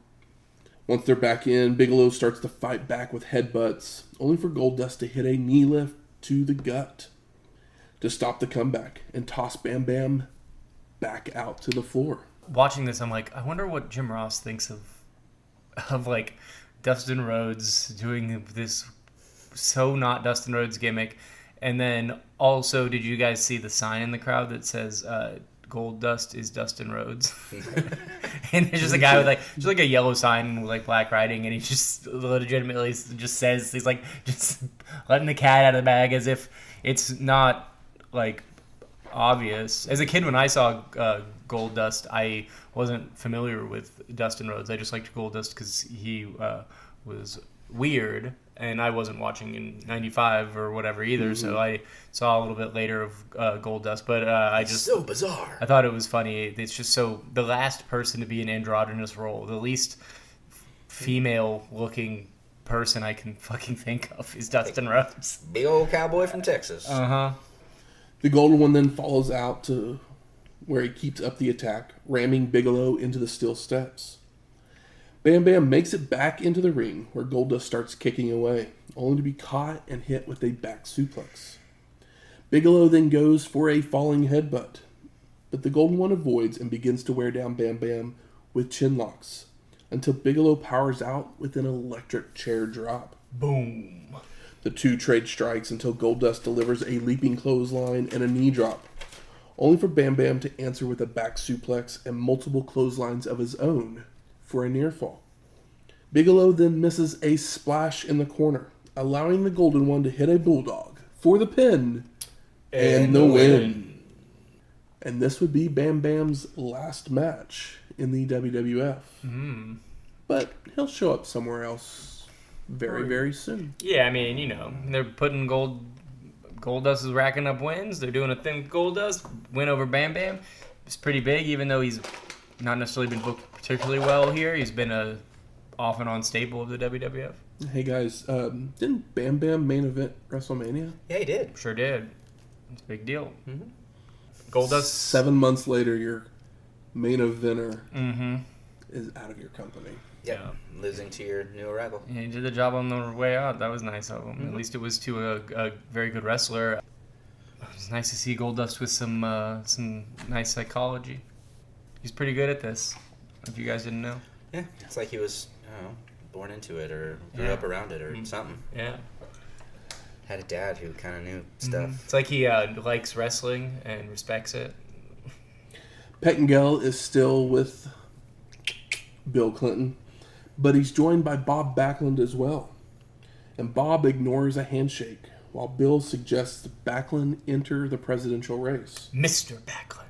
Once they're back in, Bigelow starts to fight back with headbutts, only for Goldust to hit a knee lift to the gut to stop the comeback and toss Bam Bam back out to the floor. Watching this, I'm like, I wonder what Jim Ross thinks of like Dustin Rhodes doing this so not Dustin Rhodes gimmick. And then also, did you guys see the sign in the crowd that says Goldust is Dustin Rhodes? And there's just a guy with just like a yellow sign with like black writing, and he just legitimately just says, he's like just letting the cat out of the bag as if it's not like obvious. As a kid, when I saw Goldust, I wasn't familiar with Dustin Rhodes. I just liked Goldust because he was weird, and I wasn't watching in '95 or whatever either. Mm-hmm. So I saw a little bit later of Goldust, but I just so bizarre. I thought it was funny. It's just so the last person to be an androgynous role, the least female-looking person I can fucking think of is Dustin Rhodes. Big old cowboy from Texas. The Golden One then follows out to where he keeps up the attack, ramming Bigelow into the steel steps. Bam Bam makes it back into the ring, where Goldust starts kicking away, only to be caught and hit with a back suplex. Bigelow then goes for a falling headbutt, but the Golden One avoids and begins to wear down Bam Bam with chin locks, until Bigelow powers out with an electric chair drop. Boom. The two trade strikes until Goldust delivers a leaping clothesline and a knee drop, only for Bam Bam to answer with a back suplex and multiple clotheslines of his own for a near fall. Bigelow then misses a splash in the corner, allowing the Golden One to hit a bulldog for the pin and the win. And this would be Bam Bam's last match in the WWF. Mm. But he'll show up somewhere else very, very soon. Yeah, I mean, you know, they're putting Goldust is racking up wins. They're doing a thing with Goldust. Win over Bam Bam. It's pretty big, even though he's not necessarily been booked particularly well here. He's been a off and on staple of the WWF. Hey guys, didn't Bam Bam main event WrestleMania? Yeah, he did. Sure did. It's a big deal. Mm-hmm. Goldust. 7 months later, your main eventer is out of your company. Yep. Yeah, losing to your new arrival. Yeah, he did the job on the way out. That was nice of him. Mm-hmm. At least it was to a very good wrestler. It was nice to see Goldust with some nice psychology. He's pretty good at this, if you guys didn't know. Yeah, it's like he was, born into it or grew up around it or something. Yeah. Had a dad who kind of knew stuff. It's like he likes wrestling and respects it. Pettengill is still with Bill Clinton, but he's joined by Bob Backlund as well. And Bob ignores a handshake, while Bill suggests Backlund enter the presidential race. Mr. Backlund.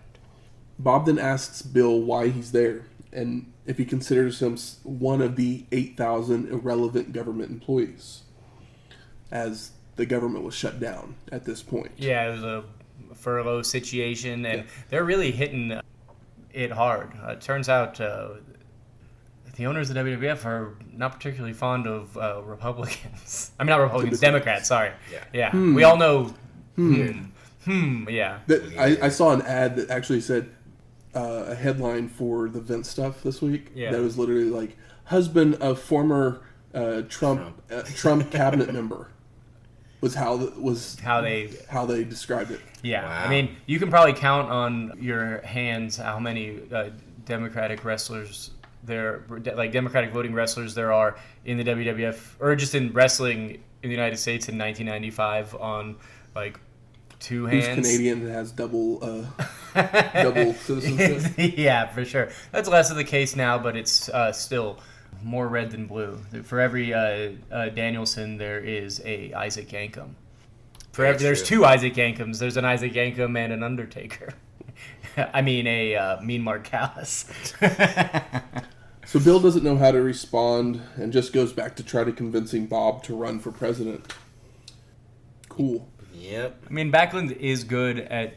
Bob then asks Bill why he's there, and if he considers him one of the 8,000 irrelevant government employees, as the government was shut down at this point. Yeah, it was a furlough situation, and they're really hitting it hard. It turns out the owners of WWF are not particularly fond of Republicans. I mean, not Republicans, Democrats, sorry. Yeah. We all know. Yeah. I saw an ad that actually said a headline for the Vince stuff this week. Yeah. That was literally like, husband of former Trump cabinet member was how they described it. Yeah. Wow. I mean, you can probably count on your hands how many Democratic wrestlers Democratic voting wrestlers there are in the WWF, or just in wrestling in the United States in 1995 on, like, two hands. Who's Canadian and has double citizenship? Yeah, for sure. That's less of the case now, but it's still more red than blue. For every Danielson, there is a Isaac Yankem. There's two Isaac Yankems. There's an Isaac Yankem and an Undertaker. I mean, a Mean Mark Callis. So Bill doesn't know how to respond and just goes back to try to convincing Bob to run for president. Cool. Yep. I mean, Backlund is good at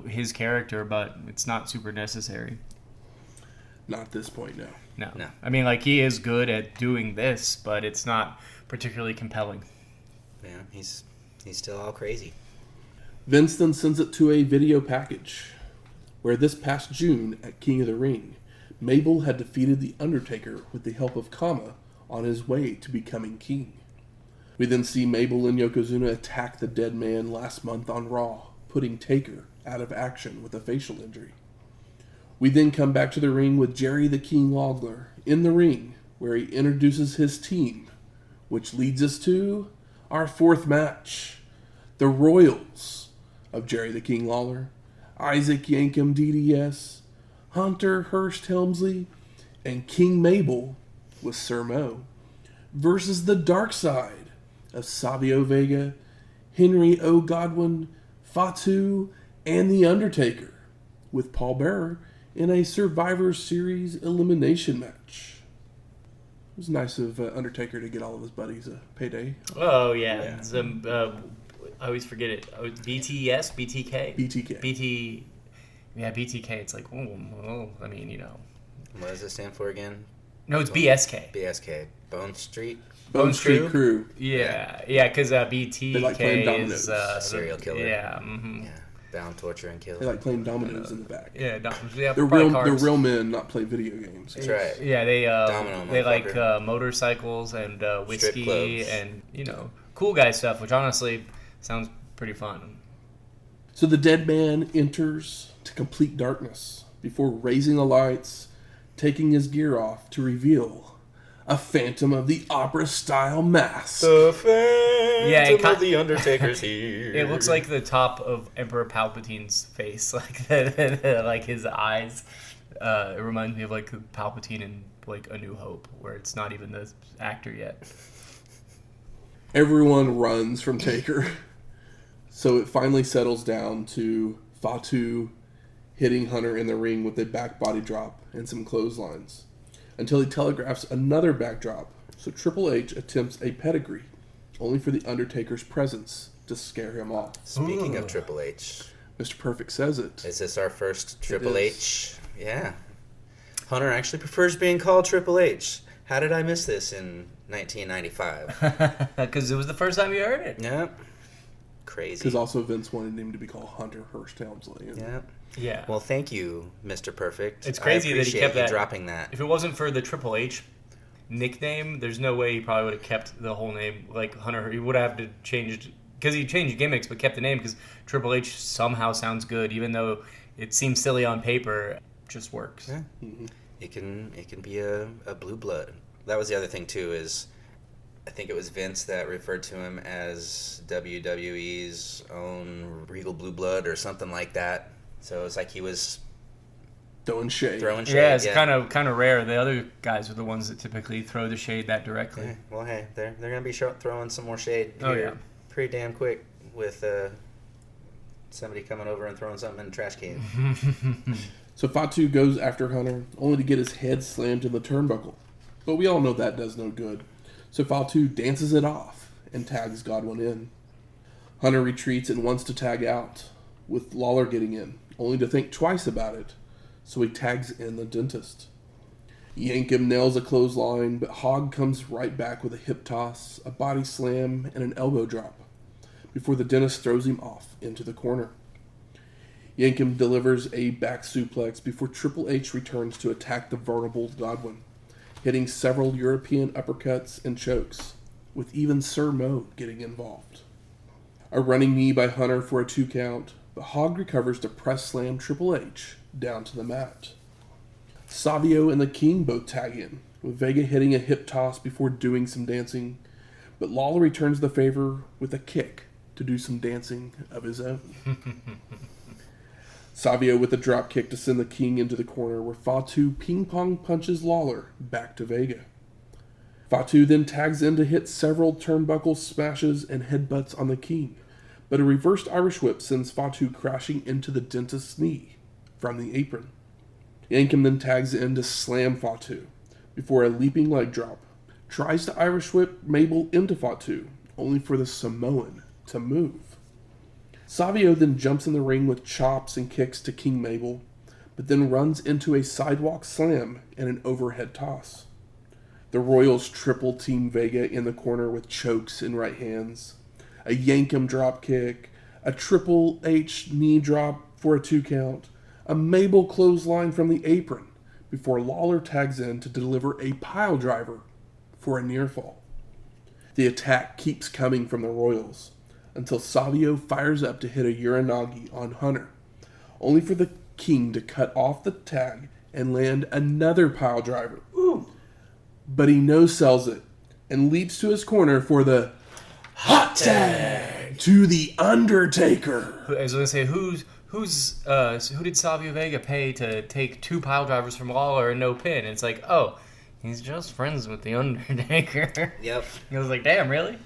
his character, but it's not super necessary. Not at this point, no. No. I mean, like, he is good at doing this, but it's not particularly compelling. Yeah, he's still all crazy. Vince then sends it to a video package, where this past June at King of the Ring, Mabel had defeated The Undertaker with the help of Kama on his way to becoming king. We then see Mabel and Yokozuna attack the dead man last month on Raw, putting Taker out of action with a facial injury. We then come back to the ring with Jerry the King Lawler in the ring, where he introduces his team, which leads us to our fourth match. The Royals of Jerry the King Lawler, Isaac Yankem DDS, Hunter Hearst Helmsley, and King Mabel with Sir Mo versus the Dark Side of Savio Vega, Henry O. Godwin, Fatu, and The Undertaker, with Paul Bearer in a Survivor Series elimination match. It was nice of Undertaker to get all of his buddies a payday. Oh, yeah. I always forget it. BTS? BTK? BTK. BTK. It's like, I mean, you know. What does it stand for again? No, it's BSK. BSK. Bone Street? Bone Street Crew. Yeah, because BTK they like playing is dominoes. Serial killer. Yeah, mm-hmm. Yeah. Bound, torture, and kill. They like playing dominoes in the back. Yeah, they're real men, not play video games. That's right. Yeah, they like motorcycles and Strip whiskey clubs. and, you know, cool guy stuff, which honestly sounds pretty fun. So the dead man enters to complete darkness before raising the lights, taking his gear off to reveal a Phantom of the Opera style mask. The Phantom of the Undertaker's here. It looks like the top of Emperor Palpatine's face, like his eyes. It reminds me of like Palpatine in like A New Hope, where it's not even the actor yet. Everyone runs from Taker. So it finally settles down to Fatu hitting Hunter in the ring with a back body drop and some clotheslines, until he telegraphs another backdrop, so Triple H attempts a pedigree, only for The Undertaker's presence to scare him off. Speaking of Triple H, Mr. Perfect says it. Is this our first Triple H? Yeah. Hunter actually prefers being called Triple H. How did I miss this in 1995? Because it was the first time you heard it. Yep. Crazy. Because also Vince wanted him to be called Hunter Hearst Helmsley. Yep. Yeah. Well, thank you, Mr. Perfect. It's crazy that he kept that. Dropping that. If it wasn't for the Triple H nickname, there's no way he probably would have kept the whole name. Like Hunter, he would have to change, because he changed gimmicks, but kept the name because Triple H somehow sounds good, even though it seems silly on paper. It just works. Yeah. Mm-hmm. It can be a blue blood. That was the other thing too. Is I think it was Vince that referred to him as WWE's own Regal Blue Blood or something like that. So it's like he was Throwing shade. Yeah, it's kind of rare. The other guys are the ones that typically throw the shade that directly. Yeah. Well, hey, they're going to be throwing some more shade here Oh, yeah. pretty damn quick with somebody coming over and throwing something in the trash can. So Fatu goes after Hunter, only to get his head slammed in the turnbuckle. But we all know that does no good. So Fatu dances it off and tags Godwin in. Hunter retreats and wants to tag out, with Lawler getting in, only to think twice about it. So he tags in the dentist. Yankem nails a clothesline, but Hogg comes right back with a hip toss, a body slam, and an elbow drop, before the dentist throws him off into the corner. Yankem delivers a back suplex before Triple H returns to attack the vulnerable Godwin, hitting several European uppercuts and chokes, with even Sir Mo getting involved. A running knee by Hunter for a 2 count, but Hogg recovers to press slam Triple H down to the mat. Savio and the King both tag in, with Vega hitting a hip toss before doing some dancing, but Lawler returns the favor with a kick to do some dancing of his own. Savio with a drop kick to send the King into the corner, where Fatu ping-pong punches Lawler back to Vega. Fatu then tags in to hit several turnbuckle smashes and headbutts on the King, but a reversed Irish whip sends Fatu crashing into the dentist's knee from the apron. Yankem then tags in to slam Fatu, before a leaping leg drop tries to Irish whip Mabel into Fatu, only for the Samoan to move. Savio then jumps in the ring with chops and kicks to King Mabel, but then runs into a sidewalk slam and an overhead toss. The Royals triple team Vega in the corner with chokes and right hands, a Yankem drop kick, a Triple H knee drop for a 2 count, a Mabel clothesline from the apron, before Lawler tags in to deliver a pile driver for a near fall. The attack keeps coming from the Royals, until Savio fires up to hit a Uranagi on Hunter, only for the King to cut off the tag and land another pile driver. Ooh. But he no-sells it and leaps to his corner for the hot tag to the Undertaker. I was going to say, who did Savio Vega pay to take 2 pile drivers from Lawler and no pin? And it's like, oh, he's just friends with the Undertaker. Yep. I was like, damn, really?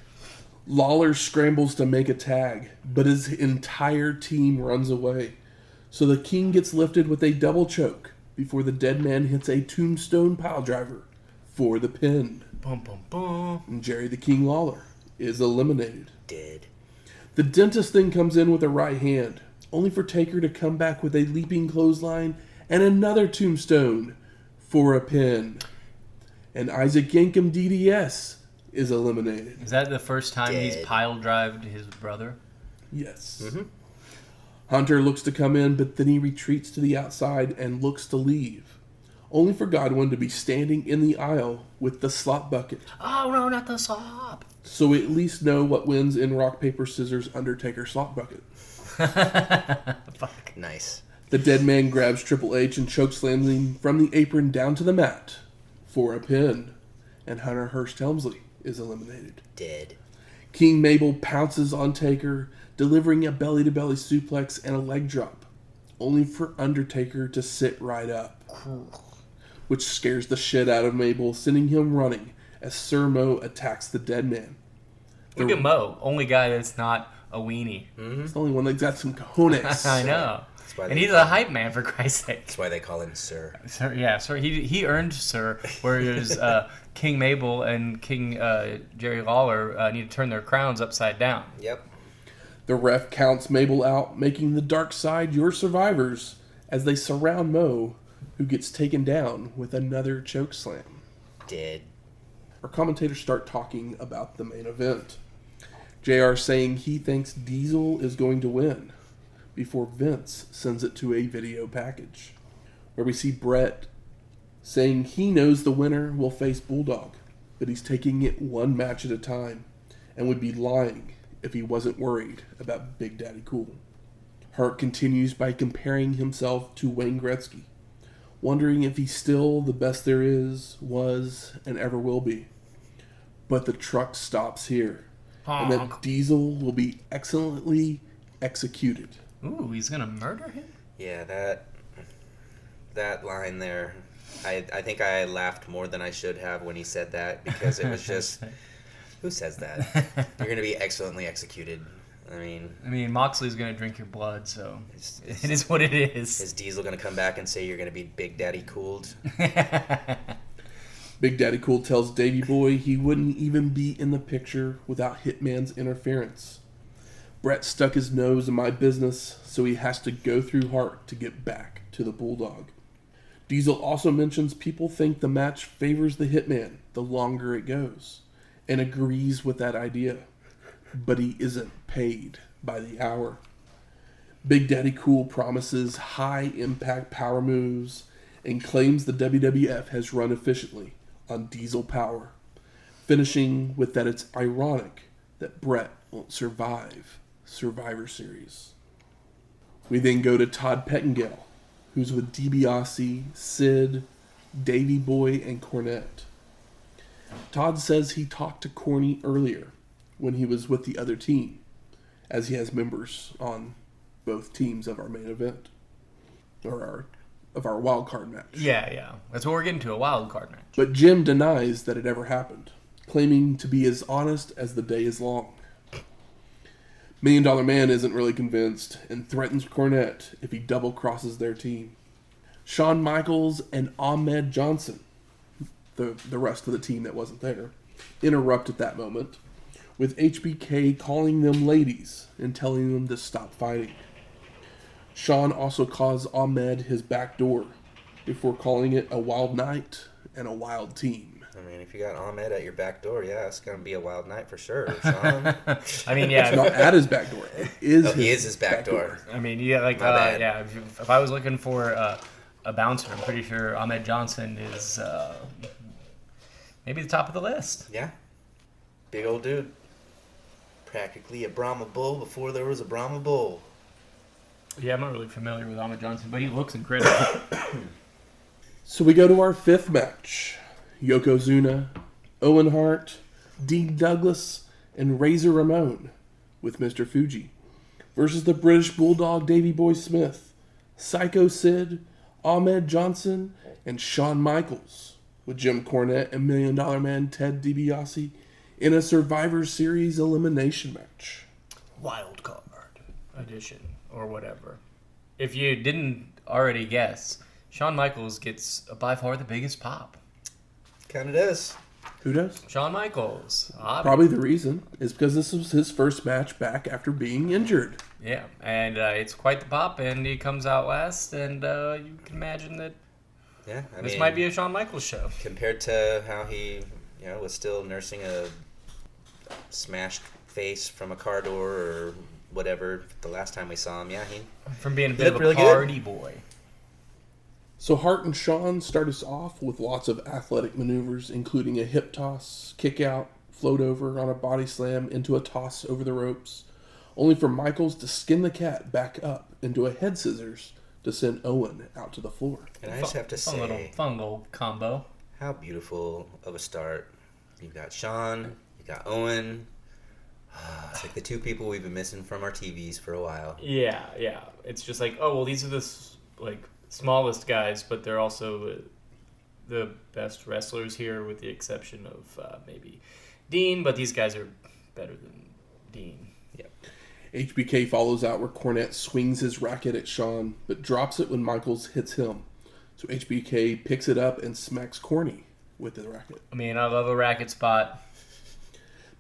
Lawler scrambles to make a tag, but his entire team runs away. So the King gets lifted with a double choke before the dead man hits a tombstone piledriver for the pin. Bum, bum, bum. And Jerry the King Lawler is eliminated. Dead. The dentist then comes in with a right hand, only for Taker to come back with a leaping clothesline and another tombstone for a pin. And Isaac Yankem DDS is eliminated. Is that the first time he's pile-drived his brother? Yes. Mm-hmm. Hunter looks to come in, but then he retreats to the outside and looks to leave, only for Godwin to be standing in the aisle with the slop bucket. Oh, no, not the slop. So we at least know what wins in rock, paper, scissors, Undertaker slop bucket. Fuck. Nice. The dead man grabs Triple H and chokeslams him from the apron down to the mat for a pin, and Hunter Hearst Helmsley is eliminated. Dead. King Mabel pounces on Taker, delivering a belly-to-belly suplex and a leg drop, only for Undertaker to sit right up, which scares the shit out of Mabel, sending him running as Sir Mo attacks the dead man. Look at Mo, only guy that's not a weenie. Mm-hmm. He's the only one that's got some cojones. I know. And he's a hype man, for Christ's sake. That's why they call him Sir. Sir, yeah, Sir. He earned Sir, whereas King Mabel and King Jerry Lawler need to turn their crowns upside down. Yep. The ref counts Mabel out, making the dark side your survivors as they surround Mo, who gets taken down with another chokeslam. Dead. Our commentators start talking about the main event. JR saying he thinks Diesel is going to win, before Vince sends it to a video package, where we see Brett saying he knows the winner will face Bulldog, but he's taking it one match at a time, and would be lying if he wasn't worried about Big Daddy Cool. Hart continues by comparing himself to Wayne Gretzky, wondering if he's still the best there is, was, and ever will be. But the truck stops here, and that Diesel will be excellently executed. Ooh, he's gonna murder him? Yeah, that... that line there, I think I laughed more than I should have when he said that, because it was just, who says that? You're going to be excellently executed. I mean, Moxley's going to drink your blood, so it is what it is. Is Diesel going to come back and say you're going to be Big Daddy Cooled? Big Daddy Cool tells Davey Boy he wouldn't even be in the picture without Hitman's interference. Brett stuck his nose in my business, so he has to go through Hart to get back to the Bulldog. Diesel also mentions people think the match favors the Hitman the longer it goes, and agrees with that idea. But he isn't paid by the hour. Big Daddy Cool promises high-impact power moves and claims the WWF has run efficiently on Diesel power, finishing with that it's ironic that Brett won't survive Survivor Series. We then go to Todd Pettengill, who's with DiBiase, Sid, Davey Boy, and Cornette. Todd says he talked to Corny earlier when he was with the other team, as he has members on both teams of our main event, or our wild card match. Yeah. That's what we're getting to, a wild card match. But Jim denies that it ever happened, claiming to be as honest as the day is long. $1 Million Man isn't really convinced and threatens Cornette if he double crosses their team. Shawn Michaels and Ahmed Johnson, the rest of the team that wasn't there, interrupt at that moment, with HBK calling them ladies and telling them to stop fighting. Shawn also calls Ahmed his back door before calling it a wild night and a wild team. I mean, if you got Ahmed at your back door, yeah, it's going to be a wild night for sure, Shawn. I mean, yeah. It's not at his back door. It is he is his back door. I mean, yeah, like, yeah, if I was looking for a bouncer, I'm pretty sure Ahmed Johnson is maybe the top of the list. Yeah. Big old dude. Practically a Brahma Bull before there was a Brahma Bull. Yeah, I'm not really familiar with Ahmed Johnson, but he looks incredible. So we go to our fifth match. Yokozuna, Owen Hart, Dean Douglas, and Razor Ramon with Mr. Fuji versus the British Bulldog Davey Boy Smith, Psycho Sid, Ahmed Johnson, and Shawn Michaels with Jim Cornette and $1 Million Man Ted DiBiase in a Survivor Series elimination match. Wild card edition or whatever. If you didn't already guess, Shawn Michaels gets by far the biggest pop. Kind of does. Who does? Shawn Michaels. Probably the reason is because this was his first match back after being injured. Yeah, and it's quite the pop, and he comes out last, and you can imagine that this might be a Shawn Michaels show. Compared to how he was still nursing a smashed face from a car door or whatever the last time we saw him, from being a bit of a party boy. So Hart and Shawn start us off with lots of athletic maneuvers, including a hip toss, kick out, float over on a body slam into a toss over the ropes, only for Michaels to skin the cat back up into a head scissors to send Owen out to the floor. And I just have to say, fun little combo. How beautiful of a start. You've got Shawn, you got Owen. It's like the two people we've been missing from our TVs for a while. Yeah. It's just like, oh, well, these are the smallest guys, but they're also the best wrestlers here, with the exception of maybe Dean. But these guys are better than Dean. Yep. HBK follows out where Cornette swings his racket at Shawn, but drops it when Michaels hits him. So HBK picks it up and smacks Corny with the racket. I mean, I love a racket spot.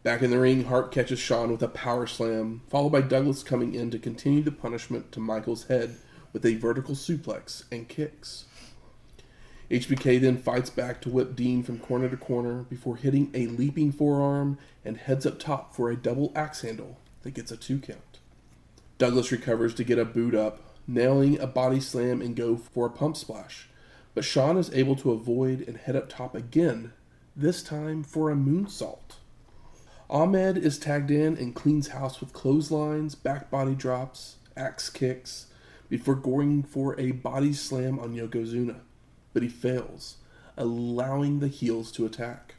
Back in the ring, Hart catches Shawn with a power slam, followed by Douglas coming in to continue the punishment to Michaels' head with a vertical suplex and kicks. HBK then fights back to whip Dean from corner to corner before hitting a leaping forearm and heads up top for a double axe handle that gets a 2 count. Douglas recovers to get a boot up, nailing a body slam and go for a pump splash, but Shawn is able to avoid and head up top again, this time for a moonsault. Ahmed is tagged in and cleans house with clotheslines, back body drops, axe kicks, before going for a body slam on Yokozuna, but he fails, allowing the heels to attack.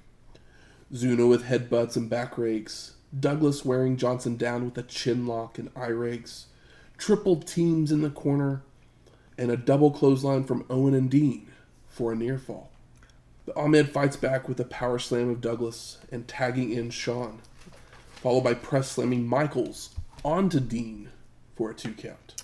Zuna with headbutts and back rakes, Douglas wearing Johnson down with a chin lock and eye rakes, triple teams in the corner, and a double clothesline from Owen and Dean for a near fall. But Ahmed fights back with a power slam of Douglas and tagging in Shawn, followed by press slamming Michaels onto Dean for a 2 count.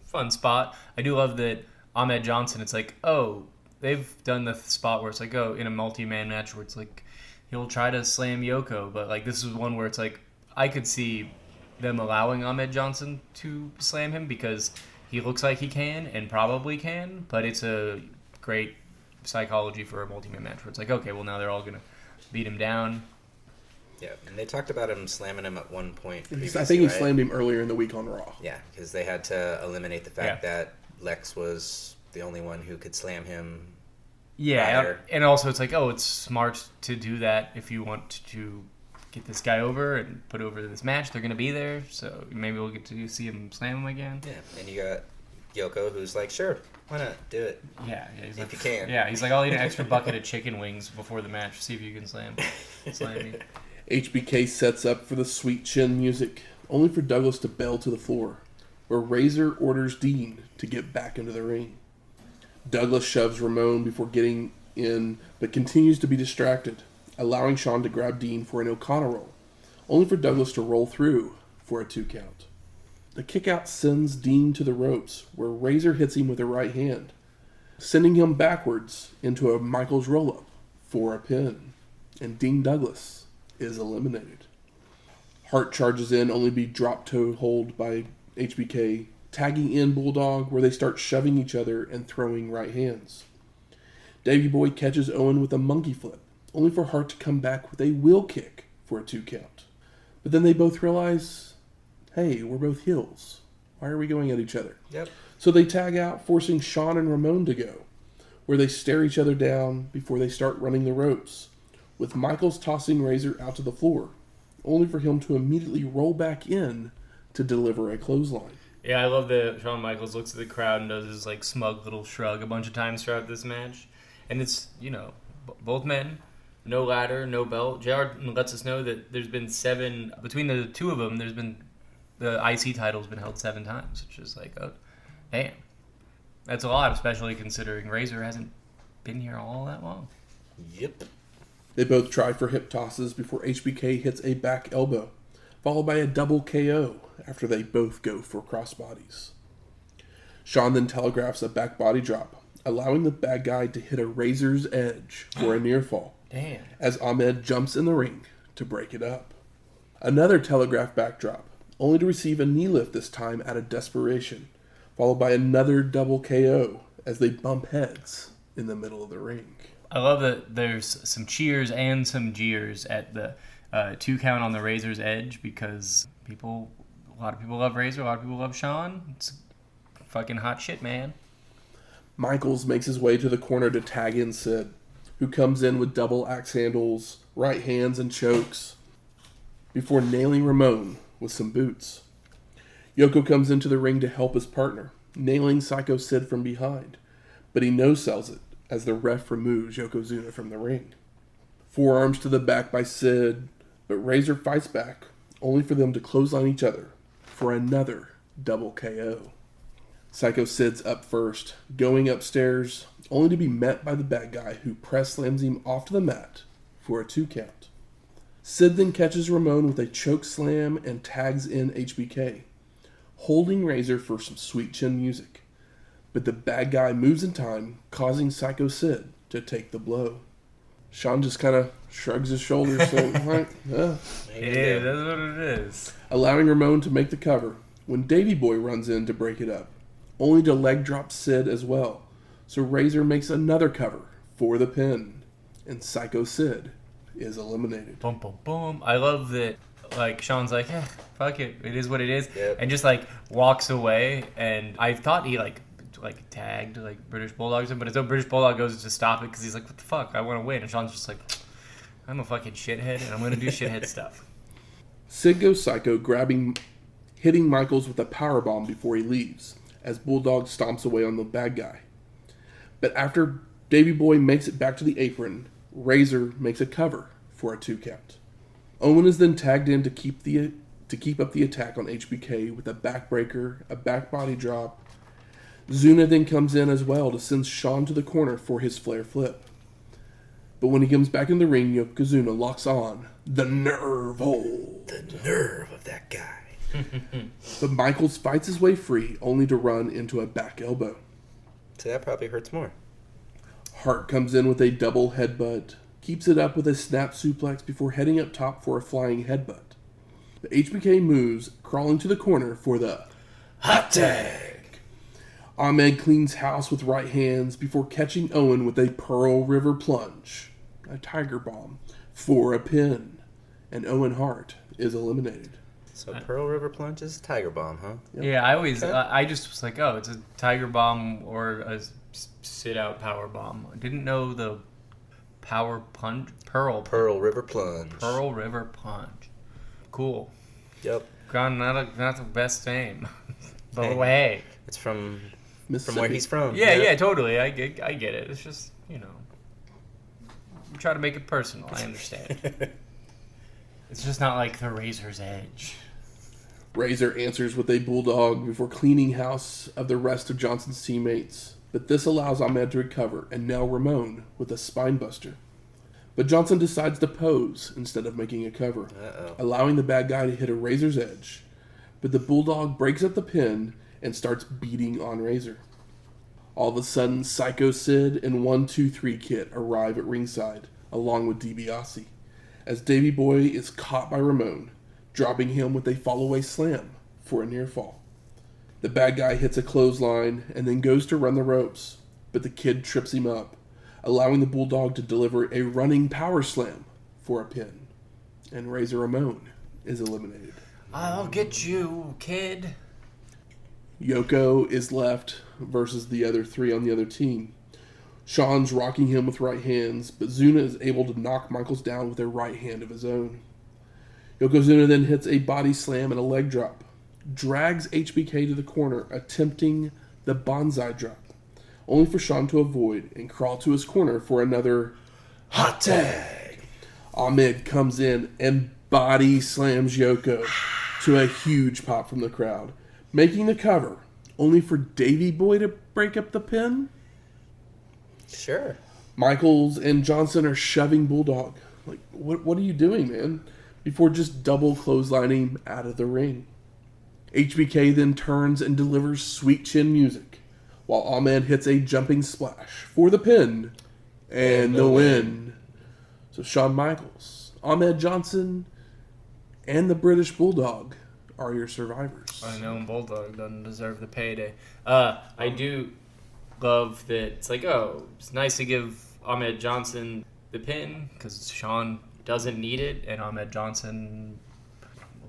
Fun spot. I do love that Ahmed Johnson, it's like, oh, they've done the spot where it's like, oh, in a multi-man match where it's like, he'll try to slam Yoko, but like this is one where it's like, I could see them allowing Ahmed Johnson to slam him because he looks like he can and probably can, but it's a great psychology for a multi-man match where it's like, okay, well now they're all going to beat him down. Yeah, and they talked about him slamming him at one point. I think he slammed him earlier in the week on Raw. Yeah, because they had to eliminate the fact that Lex was the only one who could slam him. Yeah, prior. and also it's like, oh, it's smart to do that if you want to get this guy over and put over this match. They're going to be there, so maybe we'll get to see him slam him again. Yeah, and you got Yoko, who's like, sure, why not? Do it. Yeah, he's if like, you can. Yeah, he's like, I'll eat an extra bucket of chicken wings before the match. See if you can slam me. HBK sets up for the sweet chin music, only for Douglas to bail to the floor, where Razor orders Dean to get back into the ring. Douglas shoves Ramon before getting in, but continues to be distracted, allowing Shawn to grab Dean for an O'Connor roll, only for Douglas to roll through for a 2 count. The kickout sends Dean to the ropes, where Razor hits him with a right hand, sending him backwards into a Michaels roll-up for a pin, and Dean Douglas is eliminated. Hart charges in, only to be drop-toe hold by HBK, tagging in Bulldog, where they start shoving each other and throwing right hands. Davey Boy catches Owen with a monkey flip, only for Hart to come back with a wheel kick for a 2 count. But then they both realize, hey, we're both heels. Why are we going at each other? Yep. So they tag out, forcing Shawn and Ramon to go, where they stare each other down before they start running the ropes, with Michaels tossing Razor out to the floor, only for him to immediately roll back in to deliver a clothesline. Yeah, I love that Shawn Michaels looks at the crowd and does his like smug little shrug a bunch of times throughout this match. And it's, both men, no ladder, no belt. JR lets us know that there's been 7, between the two of them, there's been, the IC title's been held 7 times, which is like, oh, damn. That's a lot, especially considering Razor hasn't been here all that long. Yep. They both try for hip tosses before HBK hits a back elbow, followed by a double KO after they both go for crossbodies. Shawn then telegraphs a back body drop, allowing the bad guy to hit a Razor's edge for a near fall. Damn. As Ahmed jumps in the ring to break it up. Another telegraph backdrop, only to receive a knee lift this time out of desperation, followed by another double KO as they bump heads in the middle of the ring. I love that there's some cheers and some jeers at the 2 count on the Razor's edge because a lot of people love Razor, a lot of people love Shawn. It's fucking hot shit, man. Michaels makes his way to the corner to tag in Sid, who comes in with double axe handles, right hands, and chokes, before nailing Ramon with some boots. Yoko comes into the ring to help his partner, nailing Psycho Sid from behind, but he no-sells it as the ref removes Yokozuna from the ring. Forearms to the back by Sid, but Razor fights back, only for them to clothesline each other for another double KO. Psycho Sid's up first, going upstairs, only to be met by the bad guy who press slams him off to the mat for a 2 count. Sid then catches Ramon with a choke slam and tags in HBK, holding Razor for some sweet chin music. But the bad guy moves in time, causing Psycho Sid to take the blow. Shawn just kind of shrugs his shoulders, saying, right, yeah. It is, that's what it is. Allowing Ramon to make the cover when Davey Boy runs in to break it up, only to leg drop Sid as well. So Razor makes another cover for the pin, and Psycho Sid is eliminated. Boom, boom, boom. I love that, like, Shawn's like, yeah, fuck it. It is what it is. Yep. And just, like, walks away. And I thought he, like tagged, like, British Bulldogs him. But as though British Bulldog goes to stop it because he's like, what the fuck? I want to win. And Shawn's just like, I'm a fucking shithead, and I'm going to do shithead stuff. Sid goes psycho, hitting Michaels with a powerbomb before he leaves, as Bulldog stomps away on the bad guy. But after Davey Boy makes it back to the apron, Razor makes a cover for a 2 count. Owen is then tagged in to keep up the attack on HBK with a backbreaker, a back body drop, Zuna then comes in as well to send Sean to the corner for his flare flip. But when he comes back in the ring, Yokozuna locks on the nerve hold. The nerve of that guy. But Michaels fights his way free, only to run into a back elbow. So that probably hurts more. Hart comes in with a double headbutt, keeps it up with a snap suplex before heading up top for a flying headbutt. But HBK moves, crawling to the corner for the hot tag. Ahmed cleans house with right hands before catching Owen with a Pearl River plunge, a tiger bomb, for a pin. And Owen Hart is eliminated. So Pearl River plunge is Tiger Bomb, huh? Yep. Yeah, I always, Okay. I just was like, oh, it's a tiger bomb or a sit-out power bomb. I didn't know the power punch, Pearl River plunge. Pearl River punch. Cool. Yep. Gone, not the best name, but Hey. hey. It's from Mississippi. where he's from. Yeah, totally. I get it. It's just, you try to make it personal. I understand. It's just not like the Razor's Edge. Razor answers with a bulldog before cleaning house of the rest of Johnson's teammates, but this allows Ahmed to recover and nail Ramon with a spinebuster. But Johnson decides to pose instead of making a cover, allowing the bad guy to hit a Razor's Edge. But the bulldog breaks up the pin and starts beating on Razor. All of a sudden, Psycho Sid and 1-2-3 Kit arrive at ringside, along with DiBiase, as Davey Boy is caught by Ramon, dropping him with a fall-away slam for a near fall. The bad guy hits a clothesline and then goes to run the ropes, but the Kid trips him up, allowing the Bulldog to deliver a running power slam for a pin. And Razor Ramon is eliminated. I'll get you, kid. Yoko is left versus the other three on the other team. Sean's rocking him with right hands, but Zuna is able to knock Michaels down with a right hand of his own. Yokozuna then hits a body slam and a leg drop, drags HBK to the corner, attempting the bonsai drop, only for Sean to avoid and crawl to his corner for another hot tag. Ahmed comes in and body slams Yoko to a huge pop from the crowd, making the cover, only for Davey Boy to break up the pin. Sure. Michaels and Johnson are shoving Bulldog. Like, what are you doing, man? Before just double clotheslining him out of the ring. HBK then turns and delivers sweet chin music, while Ahmed hits a jumping splash for the pin and the win. So Shawn Michaels, Ahmed Johnson, and the British Bulldog are your survivors. I know Bulldog doesn't deserve the payday. I do love that it's like, oh, it's nice to give Ahmed Johnson the pin because Sean doesn't need it, and Ahmed Johnson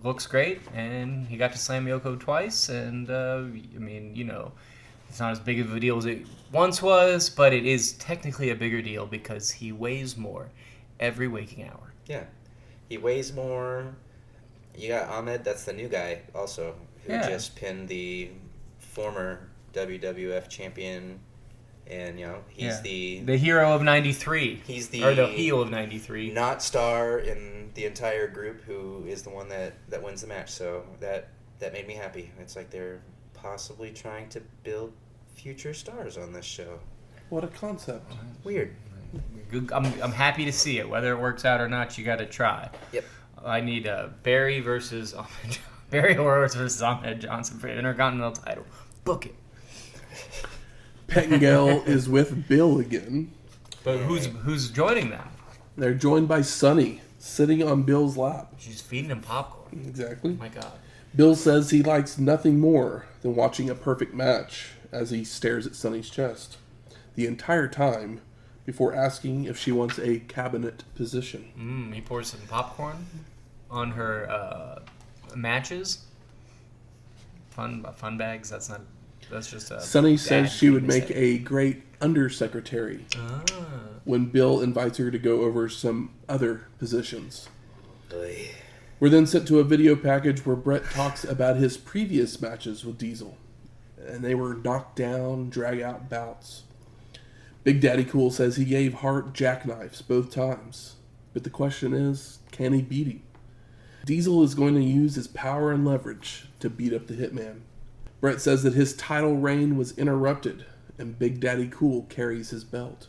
looks great, and he got to slam Yoko twice, and it's not as big of a deal as it once was, but it is technically a bigger deal because he weighs more every waking hour. Yeah. He weighs more. You got Ahmed, that's the new guy also, who just pinned the former WWF champion, and he's the hero of '93. He's the heel of '93. Not star in the entire group, who is the one that wins the match. So that made me happy. It's like they're possibly trying to build future stars on this show. What a concept. Weird. I'm happy to see it. Whether it works out or not, you got to try. Yep. I need Barry versus Barry Horowitz versus Ahmed Johnson for the Intercontinental title. Book it. Pettengill is with Bill again. But who's joining them? They're joined by Sonny, sitting on Bill's lap. She's feeding him popcorn. Exactly. Oh my God. Bill says he likes nothing more than watching a perfect match as he stares at Sonny's chest the entire time before asking if she wants a cabinet position. He pours some popcorn on her matches. Fun bags. That's just a Sonny says bad she would thing to make say. a great undersecretary when Bill invites her to go over some other positions. Oy. We're then sent to a video package where Brett talks about his previous matches with Diesel. And they were knocked down, drag-out bouts. Big Daddy Cool says he gave Hart jackknives both times. But the question is, can he beat him? Diesel is going to use his power and leverage to beat up the Hitman. Bret says that his title reign was interrupted and Big Daddy Cool carries his belt.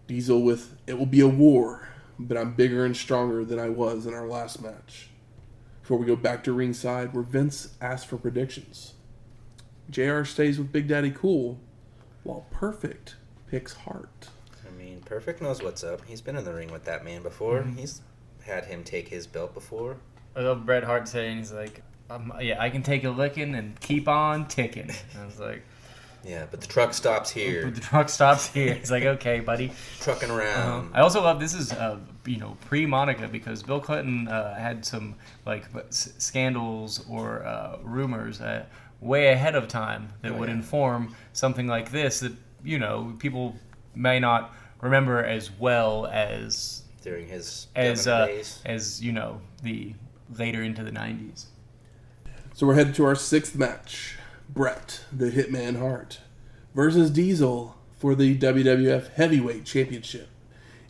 Diesel with, "It will be a war, but I'm bigger and stronger than I was in our last match." Before we go back to ringside, where Vince asks for predictions. JR stays with Big Daddy Cool, while Perfect picks Hart. I mean, Perfect knows what's up. He's been in the ring with that man before. He's had him take his belt before. I love Bret Hart saying, he's like, I can take a licking and keep on ticking. I was like... Yeah, but the truck stops here. But the truck stops here. It's like, okay, buddy. Trucking around. I also love, this is, pre-Monica, because Bill Clinton had some, scandals or rumors way ahead of time that would inform something like this that, people may not remember as well as... During his days. As, the later into the 90s. So we're headed to our 6th match. Bret, the Hitman Hart, versus Diesel for the WWF Heavyweight Championship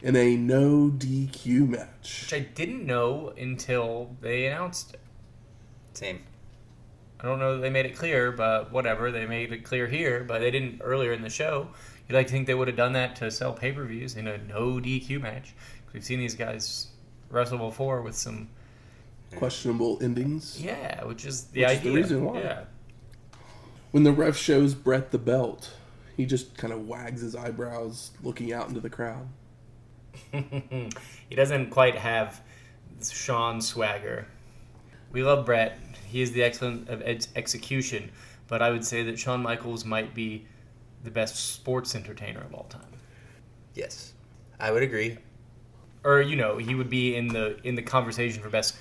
in a no DQ match. Which I didn't know until they announced it. Same. I don't know that they made it clear, but whatever. They made it clear here, but they didn't earlier in the show. You'd like to think they would have done that to sell pay-per-views in a no DQ match. We've seen these guys wrestle before with some... questionable endings. Yeah, which is the idea. The reason why. Yeah. When the ref shows Bret the belt, he just kind of wags his eyebrows looking out into the crowd. He doesn't quite have Shawn swagger. We love Bret. He is the excellent of execution, but I would say that Shawn Michaels might be the best sports entertainer of all time. Yes, I would agree. Or, he would be in the conversation for best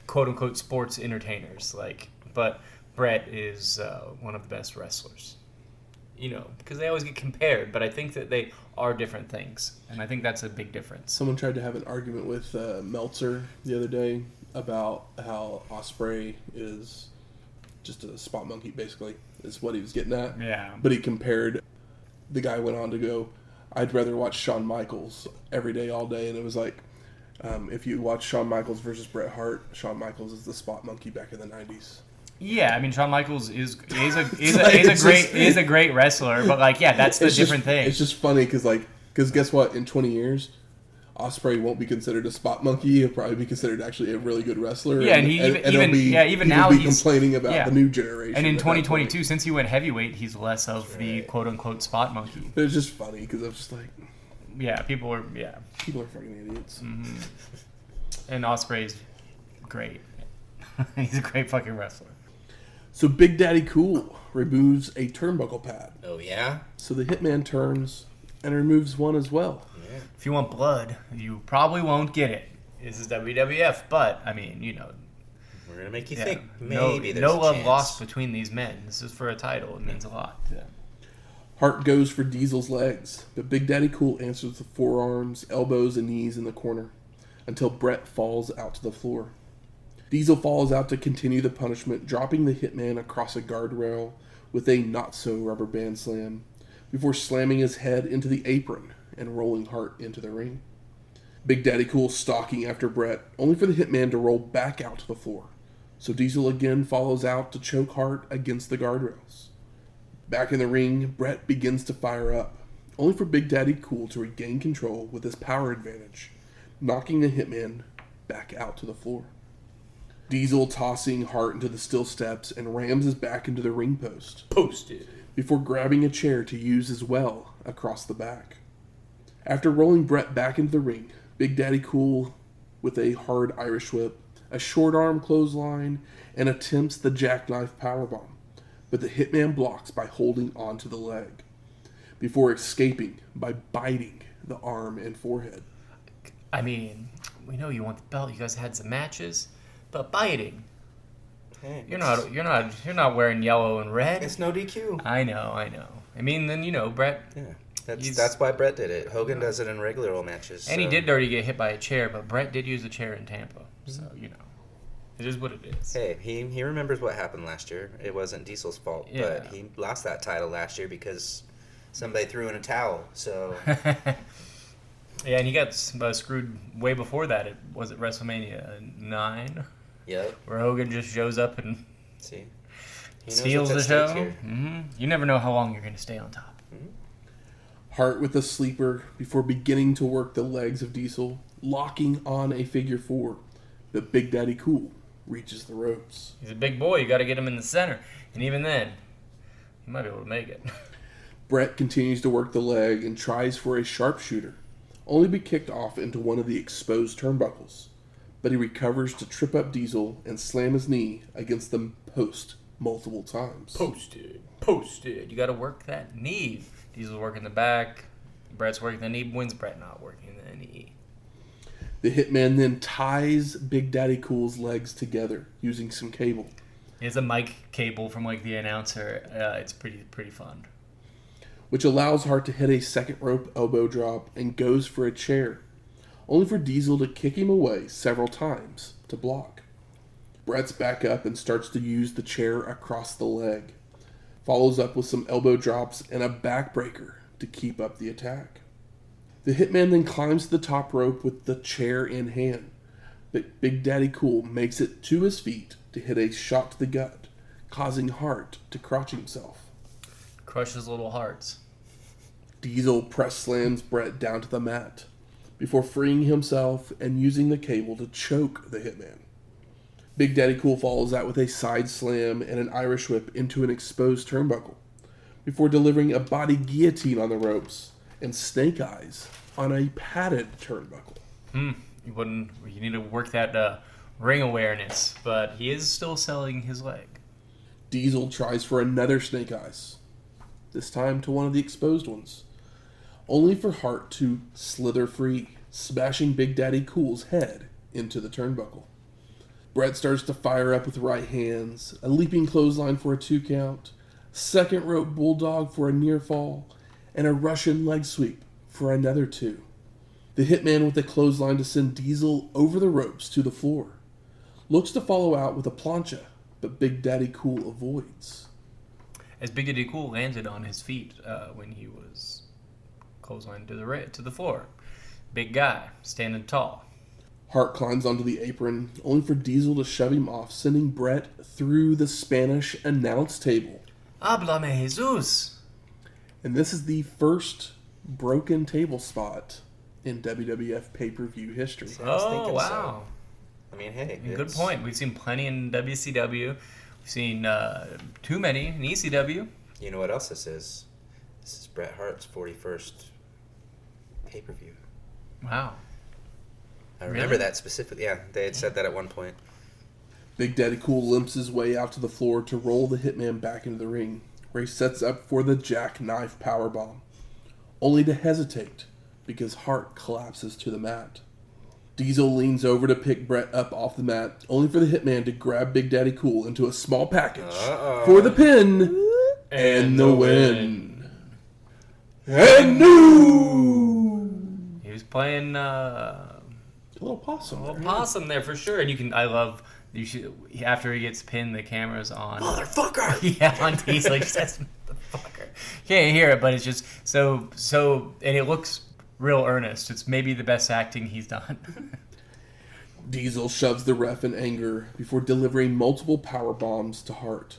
quote-unquote sports entertainers. But Bret is one of the best wrestlers. Because they always get compared, but I think that they are different things. And I think that's a big difference. Someone tried to have an argument with Meltzer the other day about how Ospreay is just a spot monkey, basically, is what he was getting at. Yeah. But he compared, the guy went on to go, "I'd rather watch Shawn Michaels every day, all day." And it was like, if you watch Shawn Michaels versus Bret Hart, Shawn Michaels is the spot monkey back in the 90s. Yeah, I mean, Shawn Michaels is a great wrestler, but that's the different thing. It's just funny because guess what? In 20 years, Ospreay won't be considered a spot monkey. He'll probably be considered actually a really good wrestler. Yeah, even now he's complaining about the new generation. And in 2022, since he went heavyweight, he's less of the quote unquote spot monkey. But it's just funny because I'm just like, people are fucking idiots. Mm-hmm. And Ospreay's great. He's a great fucking wrestler. So Big Daddy Cool removes a turnbuckle pad. Oh yeah. So the Hitman turns and removes one as well. Yeah. If you want blood, you probably won't get it. This is WWF, but I mean, we're gonna make you think maybe there's no a love chance. Lost between these men. This is for a title. It means a lot. Yeah. Hart goes for Diesel's legs, but Big Daddy Cool answers with forearms, elbows, and knees in the corner until Bret falls out to the floor. Diesel falls out to continue the punishment, dropping the Hitman across a guardrail with a not-so-rubber band slam before slamming his head into the apron and rolling Hart into the ring. Big Daddy Cool stalking after Bret, only for the Hitman to roll back out to the floor. So Diesel again follows out to choke Hart against the guardrails. Back in the ring, Bret begins to fire up, only for Big Daddy Cool to regain control with his power advantage, knocking the Hitman back out to the floor. Diesel tossing Hart into the steel steps and rams his back into the ring post. Posted. Before grabbing a chair to use as well across the back. After rolling Bret back into the ring, Big Daddy Cool with a hard Irish whip, a short arm clothesline, and attempts the jackknife powerbomb. But the Hitman blocks by holding onto the leg, before escaping by biting the arm and forehead. I mean, we know you want the belt. You guys had some matches. But biting, you're not wearing yellow and red. It's no DQ. I know. I mean, then Bret. Yeah, that's why Bret did it. Hogan does it in regular old matches. And he did already get hit by a chair, but Bret did use a chair in Tampa, so it is what it is. Hey, he remembers what happened last year. It wasn't Diesel's fault, but he lost that title last year because somebody threw in a towel. So. Yeah, and he got screwed way before that. Was it WrestleMania 9? Yep. Where Hogan just shows up and He knows Steals what's the at show. stake here. Mm-hmm. You never know how long you're going to stay on top. Hart with a sleeper before beginning to work the legs of Diesel, locking on a figure 4. But Big Daddy Cool reaches the ropes. He's a big boy. You got to get him in the center. And even then, he might be able to make it. Brett continues to work the leg and tries for a sharpshooter, only to be kicked off into one of the exposed turnbuckles. But he recovers to trip up Diesel and slam his knee against the post multiple times. Posted. You got to work that knee. Diesel's working the back. Brett's working the knee. Wins Brett not working the knee. The Hitman then ties Big Daddy Cool's legs together using some cable. He has a mic cable from like the announcer. It's pretty fun. Which allows Hart to hit a second rope elbow drop and goes for a chair, only for Diesel to kick him away several times to block. Brett's back up and starts to use the chair across the leg. Follows up with some elbow drops and a backbreaker to keep up the attack. The Hitman then climbs to the top rope with the chair in hand, but Big Daddy Cool makes it to his feet to hit a shot to the gut, causing Hart to crotch himself. Crushes little hearts. Diesel press slams Brett down to the mat before freeing himself and using the cable to choke the Hitman. Big Daddy Cool follows that with a side slam and an Irish whip into an exposed turnbuckle before delivering a body guillotine on the ropes and snake eyes on a padded turnbuckle. You need to work that ring awareness, but he is still selling his leg. Diesel tries for another snake eyes, this time to one of the exposed ones, only for Hart to slither free, smashing Big Daddy Cool's head into the turnbuckle. Brett starts to fire up with right hands, a leaping clothesline for a 2 count, second rope bulldog for a near fall, and a Russian leg sweep for another 2. The Hitman with a clothesline to send Diesel over the ropes to the floor. Looks to follow out with a plancha, but Big Daddy Cool avoids. As Big Daddy Cool landed on his feet when he was clotheslined to the floor. Big guy, standing tall. Hart climbs onto the apron, only for Diesel to shove him off, sending Brett through the Spanish announce table. Háblame, Jesus! And this is the first broken table spot in WWF pay-per-view history. I was Oh, thinking wow. so. I mean, hey. Good point. We've seen plenty in WCW. We've seen too many in ECW. You know what else this is? This is Bret Hart's 41st pay-per-view. Wow. I remember that specifically. Yeah, they had said that at one point. Big Daddy Cool limps his way out to the floor to roll the Hitman back into the ring, where he sets up for the jackknife powerbomb, only to hesitate because Hart collapses to the mat. Diesel leans over to pick Brett up off the mat, only for the Hitman to grab Big Daddy Cool into a small package for the pin and the win. And new! He was playing A little possum. a little possum there for sure. And I love, after he gets pinned, the camera's on. Motherfucker! Yeah, on Diesel. He just says, motherfucker. Can't hear it, but it's just so, and it looks real earnest. It's maybe the best acting he's done. Diesel shoves the ref in anger before delivering multiple power bombs to Hart.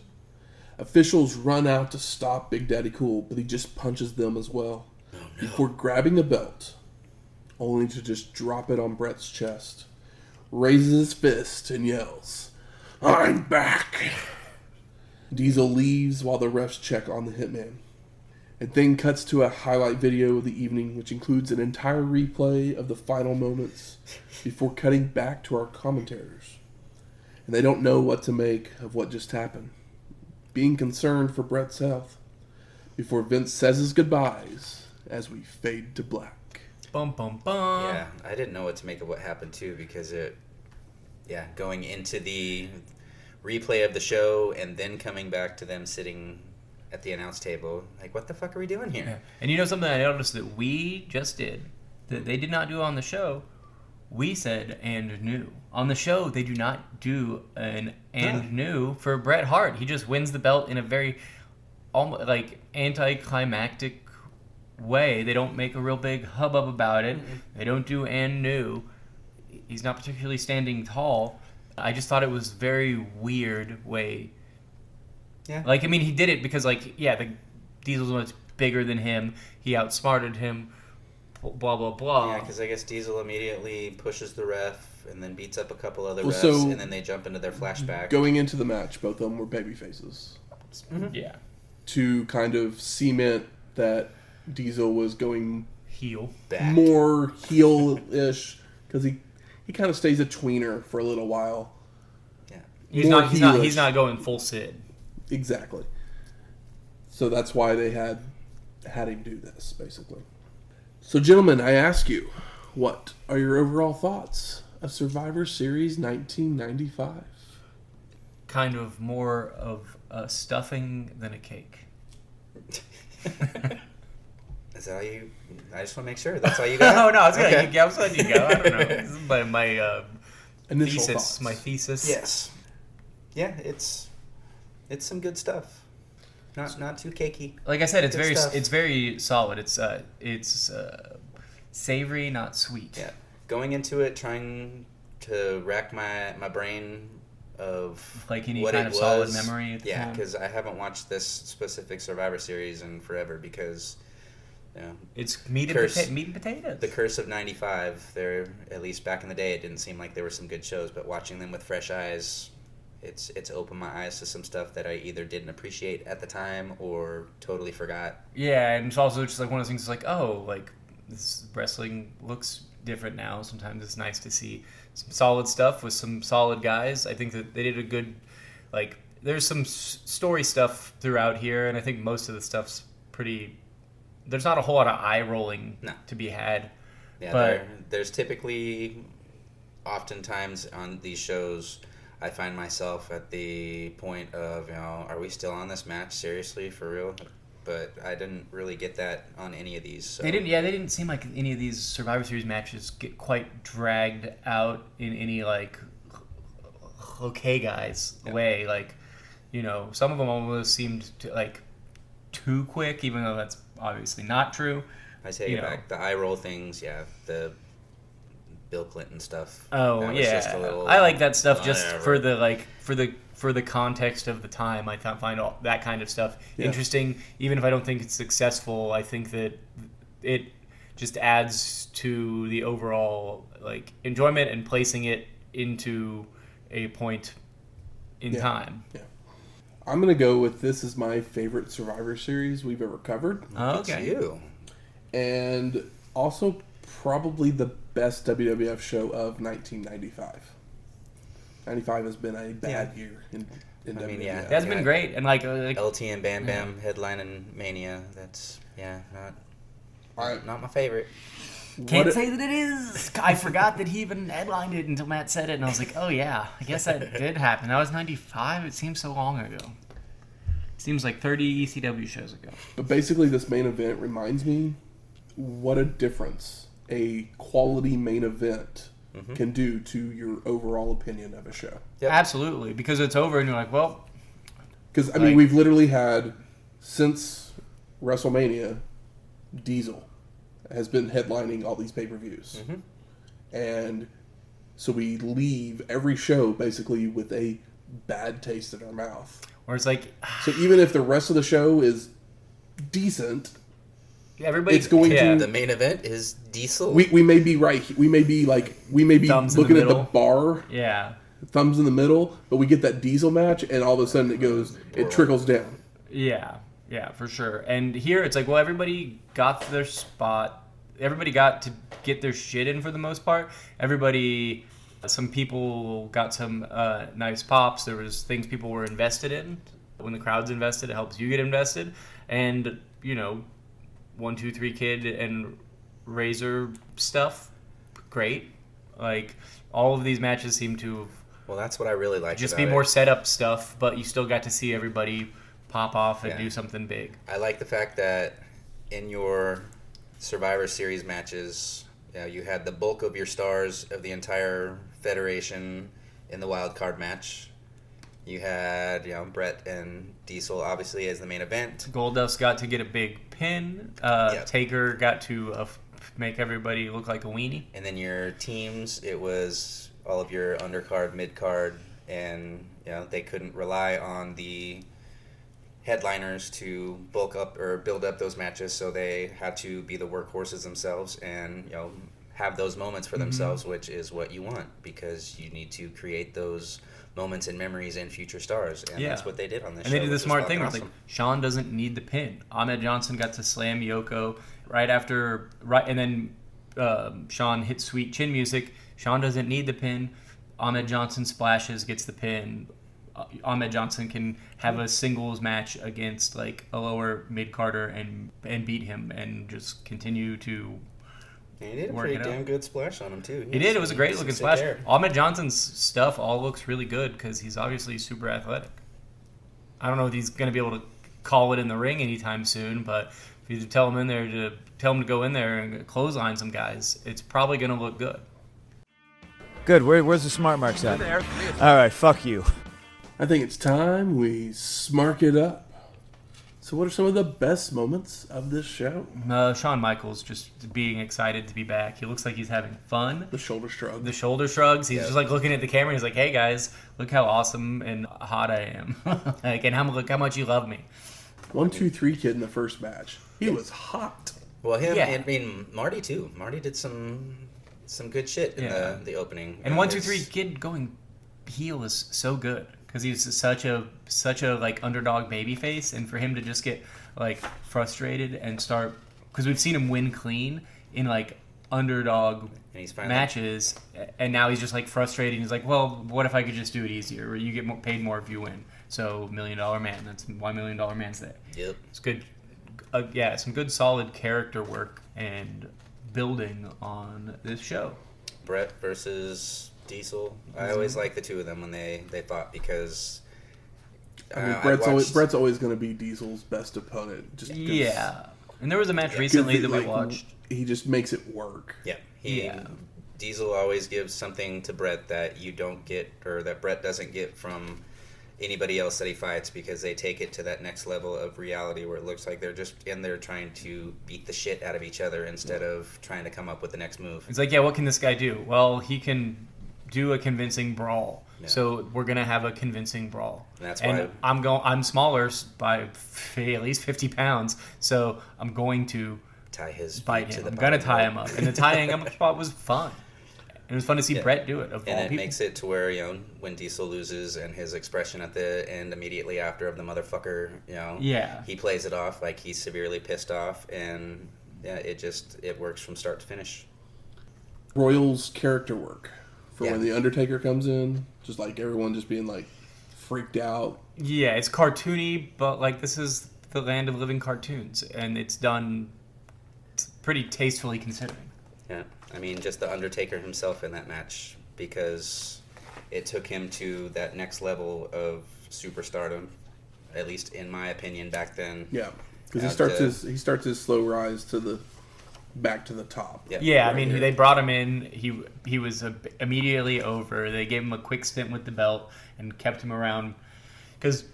Officials run out to stop Big Daddy Cool, but he just punches them as well, before grabbing the belt, only to just drop it on Brett's chest, raises his fist and yells, "I'm back!" Diesel leaves while the refs check on the Hitman. It then cuts to a highlight video of the evening, which includes an entire replay of the final moments before cutting back to our commentators. And they don't know what to make of what just happened, being concerned for Brett's health, before Vince says his goodbyes as we fade to black. Bum, bum, bum. Yeah, I didn't know what to make of what happened, too, because going into the replay of the show and then coming back to them sitting at the announce table, like, what the fuck are we doing here? Yeah. And you know something I noticed that we just did, that they did not do on the show? We said "and new." On the show, they do not do an "and new" for Bret Hart. He just wins the belt in a very almost like anticlimactic way. They don't make a real big hubbub about it. Mm-hmm. They don't do "and new." He's not particularly standing tall. I just thought it was a very weird way Yeah. Like, I mean, he did it because, like, yeah, the Diesel's much bigger than him. He outsmarted him. Blah blah blah. Yeah, because I guess Diesel immediately pushes the ref and then beats up a couple other Well, refs, so and then they jump into their flashback. Going into the match, both of them were baby faces. Mm-hmm. Yeah. To kind of cement that Diesel was going Heel. Back. more heel-ish, because he kind of stays a tweener for a little while. Yeah. He's More not heelish. going full Sid. Exactly. So that's why they had him do this, basically. So, gentlemen, I ask you, what are your overall thoughts of Survivor Series 1995? Kind of more of a stuffing than a cake. Is that how you... I just want to make sure. That's all you got? Oh, no, I was Okay. letting you go. I don't know. This is my Initial thesis. thoughts. My thesis. Yes. Yeah, it's some good stuff. Not too cakey. Like I said, it's Good stuff. it's very solid. It's savory, not sweet. Yeah. Going into it, trying to rack my brain of Like any what kind it of solid was. memory at the Yeah, time. because I haven't watched this specific Survivor Series in forever because, you know, It's meat and, Curse. meat and potatoes. the curse of 95, there, at least back in the day, it didn't seem like there were some good shows, but watching them with fresh eyes, it's opened my eyes to some stuff that I either didn't appreciate at the time or totally forgot. Yeah, and it's also just like one of those things. It's like, oh, like this wrestling looks different now. Sometimes it's nice to see some solid stuff with some solid guys. I think that they did a good, like, there's some story stuff throughout here, and I think most of the stuff's pretty. There's not a whole lot of eye rolling No. to be had. Yeah, But- there's typically, oftentimes on these shows, I find myself at the point of, you know, are we still on this match? Seriously, for real? But I didn't really get that on any of these. So. They didn't seem like any of these Survivor Series matches get quite dragged out in any like okay guys way. Like, you know, some of them almost seemed to, like too quick, even though that's obviously not true. I take you it know. back. The eye roll things, yeah. The Bill Clinton stuff. Oh that was just a yeah, little, I like that stuff just whatever. for the for the context of the time. I find all that kind of stuff interesting, even if I don't think it's successful. I think that it just adds to the overall like enjoyment and placing it into a point in time. Yeah. I'm going to go with this is my favorite Survivor Series we've ever covered. It's Okay. you. And also probably the best WWF show of 1995. 95 has been a bad year in I WWF. mean, yeah. That's been great, and like LT and Bam Bam headlining Mania. That's not my favorite. can't What- say that it is. I forgot that he even headlined it until Matt said it, and I was like, oh yeah, I guess that did happen. That was 95. It seems so long ago. It seems like 30 ECW shows ago. But basically, this main event reminds me what a difference a quality main event can do to your overall opinion of a show. Yep. Absolutely, because it's over, and you're like, well, Because, I mean, we've literally had, since WrestleMania, Diesel has been headlining all these pay-per-views. And so we leave every show basically with a bad taste in our mouth. or it's like So even if the rest of the show is decent, everybody. It's going to- The main event is Diesel. we may be right. We may be Thumbs in the looking at the middle. bar, Yeah, thumbs in the middle, but we get that Diesel match, and all of a sudden it trickles down. yeah, for sure. And here it's like, well, everybody got their spot. Everybody got to get their shit in for the most part. Everybody, some people got some nice pops. There was things people were invested in. When the crowd's invested, it helps you get invested. And, you know, 1, 2, 3 Kid and Razor stuff, great. Like, all of these matches seem to Well, that's what I really like. just about be more it. setup stuff, but you still got to see everybody pop off and Yeah. do something big. I like the fact that in your Survivor Series matches, you had the bulk of your stars of the entire federation in the wild card match. You had, Brett and Diesel obviously as the main event. Goldust got to get a big pin. Yep. Taker got to make everybody look like a weenie. And then your teams, it was all of your undercard, mid-card, and they couldn't rely on the headliners to bulk up or build up those matches, so they had to be the workhorses themselves and have those moments for themselves, which is what you want, because you need to create those moments and memories in future stars, and that's what they did on this show. And they did the smart thing where it's like, Sean doesn't need the pin. Ahmed Johnson got to slam Yoko and then Sean hit sweet chin music. Sean doesn't need the pin. Ahmed Johnson splashes, gets the pin. Ahmed Johnson can have a singles match against like a lower mid-carder and beat him and just continue to. He did a pretty damn good splash on him, too. He did. It was a great looking splash. Ahmed Johnson's stuff all looks really good because he's obviously super athletic. I don't know if he's going to be able to call it in the ring anytime soon, but if you tell him to go in there and clothesline some guys, it's probably going to look good. Good. Where's the smart marks at? All right, fuck you. I think it's time we smark it up. So what are some of the best moments of this show? Shawn Michaels just being excited to be back. He looks like he's having fun. The shoulder shrug. He's just like looking at the camera. He's like, "Hey guys, look how awesome and hot I am, and look how much you love me." 1, 2, 3 kid in the first match. He was hot. Well, I mean Marty too. Marty did some good shit in the opening. And 1, 2, 3 kid going heel is so good. Because he's such a like underdog baby face, and for him to just get like frustrated and start, because we've seen him win clean in like underdog matches, and now he's just like frustrated. He's like, well, what if I could just do it easier? Or you get paid more if you win. So $1 Million Man, that's why $1 Million Man's there. Yep, it's good. Some good solid character work and building on this show. Bret versus Diesel. I always like the two of them when they fought, because Bret's always going to be Diesel's best opponent. Just and there was a match recently that we watched. He just makes it work. Diesel always gives something to Bret that you don't get, or that Bret doesn't get from anybody else that he fights, because they take it to that next level of reality where it looks like they're just in there trying to beat the shit out of each other instead of trying to come up with the next move. It's like, what can this guy do? Well, he can do a convincing brawl. Yeah. So we're gonna have a convincing brawl. And that's why I'm smaller by at least 50 pounds, so I'm going to tie his bite him. I'm gonna tie him up, and the tying him up spot was fun. It was fun to see Bret do it. Makes it to where when Diesel loses and his expression at the end immediately after of the motherfucker, he plays it off like he's severely pissed off, and it works from start to finish. Royal's character work. For when the Undertaker comes in, just like everyone just being like freaked out. Yeah, it's cartoony, but like this is the land of living cartoons, and it's done pretty tastefully considering. Yeah, I mean, just the Undertaker himself in that match, because it took him to that next level of superstardom, at least in my opinion back then. Yeah, because he starts his slow rise to back to the top. Yeah, I mean, they brought him in. He was immediately over. They gave him a quick stint with the belt and kept him around, because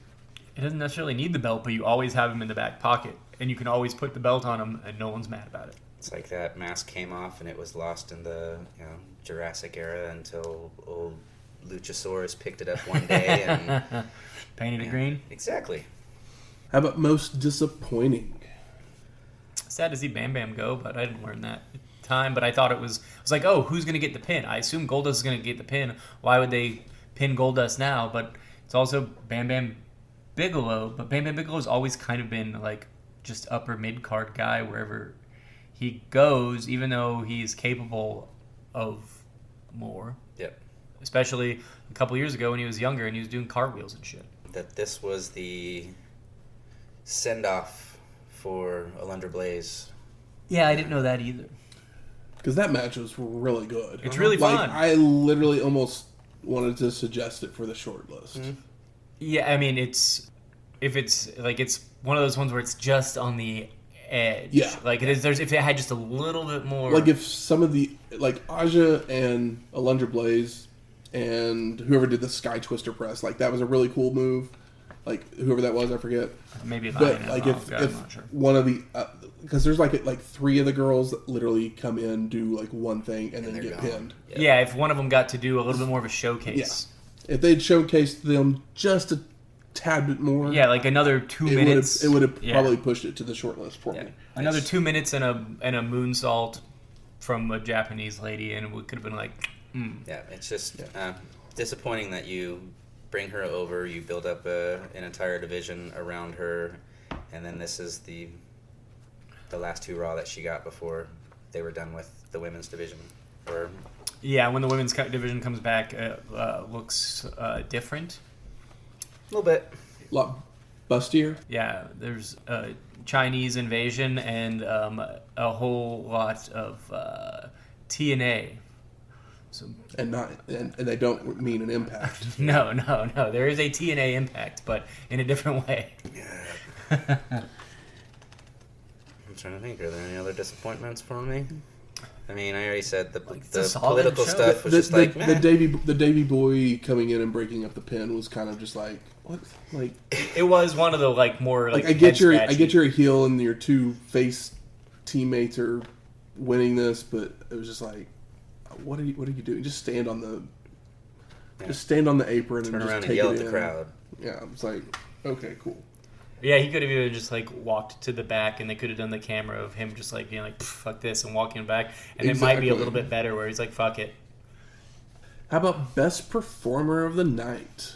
he doesn't necessarily need the belt, but you always have him in the back pocket, and you can always put the belt on him, and no one's mad about it. It's like that mask came off, and it was lost in the Jurassic era until old Luchasaurus picked it up one day and painted it green. Exactly. How about most disappointing? Sad to see Bam Bam go, but I didn't learn that at the time. But I thought it was like, oh, who's going to get the pin? I assume Goldust is going to get the pin. Why would they pin Goldust now? But it's also Bam Bam Bigelow. But Bam Bam Bigelow's always kind of been like just upper mid-card guy wherever he goes, even though he's capable of more. Yep. Especially a couple years ago when he was younger and he was doing cartwheels and shit. That this was the send-off for Alundra Blayze. Yeah, I didn't know that either. Because that match was really good. It's really fun. I literally almost wanted to suggest it for the short list. Mm-hmm. Yeah, I mean, it's one of those ones where it's just on the edge. Yeah. Like it is. If it had just a little bit more. Like if some of the Aja and Alundra Blayze and whoever did the Sky Twister press, like that was a really cool move. Like whoever that was, I forget. Maybe but like if sure. One of the because there's like three of the girls that literally come in, do like one thing, and then get pinned. Yeah, if one of them got to do a little bit more of a showcase. Yeah. If they'd showcased them just a tad bit more. Yeah, like another 2 minutes. It would have probably pushed it to the short list for me. Another 2 minutes and a moonsault from a Japanese lady, and it could have been like, Yeah, it's just disappointing that you bring her over, you build up an entire division around her, and then this is the last 2 Raw that she got before they were done with the women's division. Or when the women's division comes back, looks different. a little bit. A lot bustier. Yeah, there's a Chinese invasion and a whole lot of TNA. So, and they don't mean an impact. No. There is a TNA impact, but in a different way. I'm trying to think. Are there any other disappointments for me? I mean, I already said the political stuff was just like the Davey Boy coming in and breaking up the pin was kind of just like what? Like it was one of the more I get you're a heel and your 2 face teammates are winning this, but it was just like what are you doing? Just stand on the apron turn and just around take and yell it at the in. crowd. Yeah, it's like okay, cool. Yeah, he could have even just walked to the back, and they could have done the camera of him just being like, fuck this, and walking back. And it might be a little bit better where he's like, fuck it. How about best performer of the night?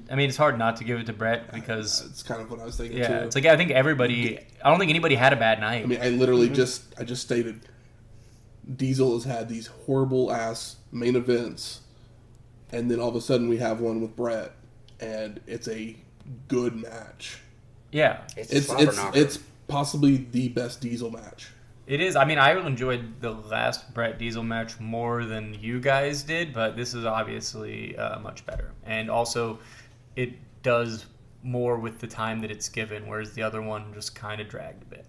I mean, it's hard not to give it to Brett because it's kind of what I was thinking. Yeah, too. it's I think everybody. I don't think anybody had a bad night. I mean, I literally just stated Diesel has had these horrible ass main events, and then all of a sudden we have one with Brett, and it's a good match. Yeah, it's possibly the best Diesel match. It is. I mean, I enjoyed the last Brett Diesel match more than you guys did, but this is obviously much better. And also, it does more with the time that it's given, whereas the other one just kind of dragged a bit.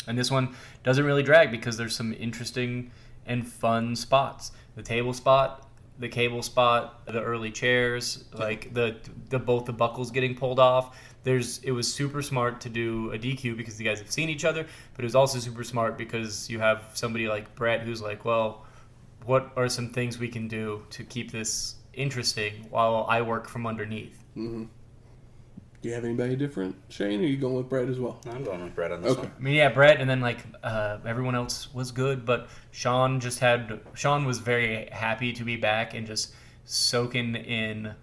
And this one doesn't really drag because there's some interesting and fun spots. The table spot, the cable spot, the early chairs, like the both the buckles getting pulled off. It was super smart to do a DQ because the guys have seen each other, but it was also super smart because you have somebody like Brett who's like, well, what are some things we can do to keep this interesting while I work from underneath? Mm-hmm. Do you have anybody different, Shane, or are you going with Brett as well? I'm going with Brett on this one. I mean, yeah, Brett, and then everyone else was good, but Sean was very happy to be back and just soaking in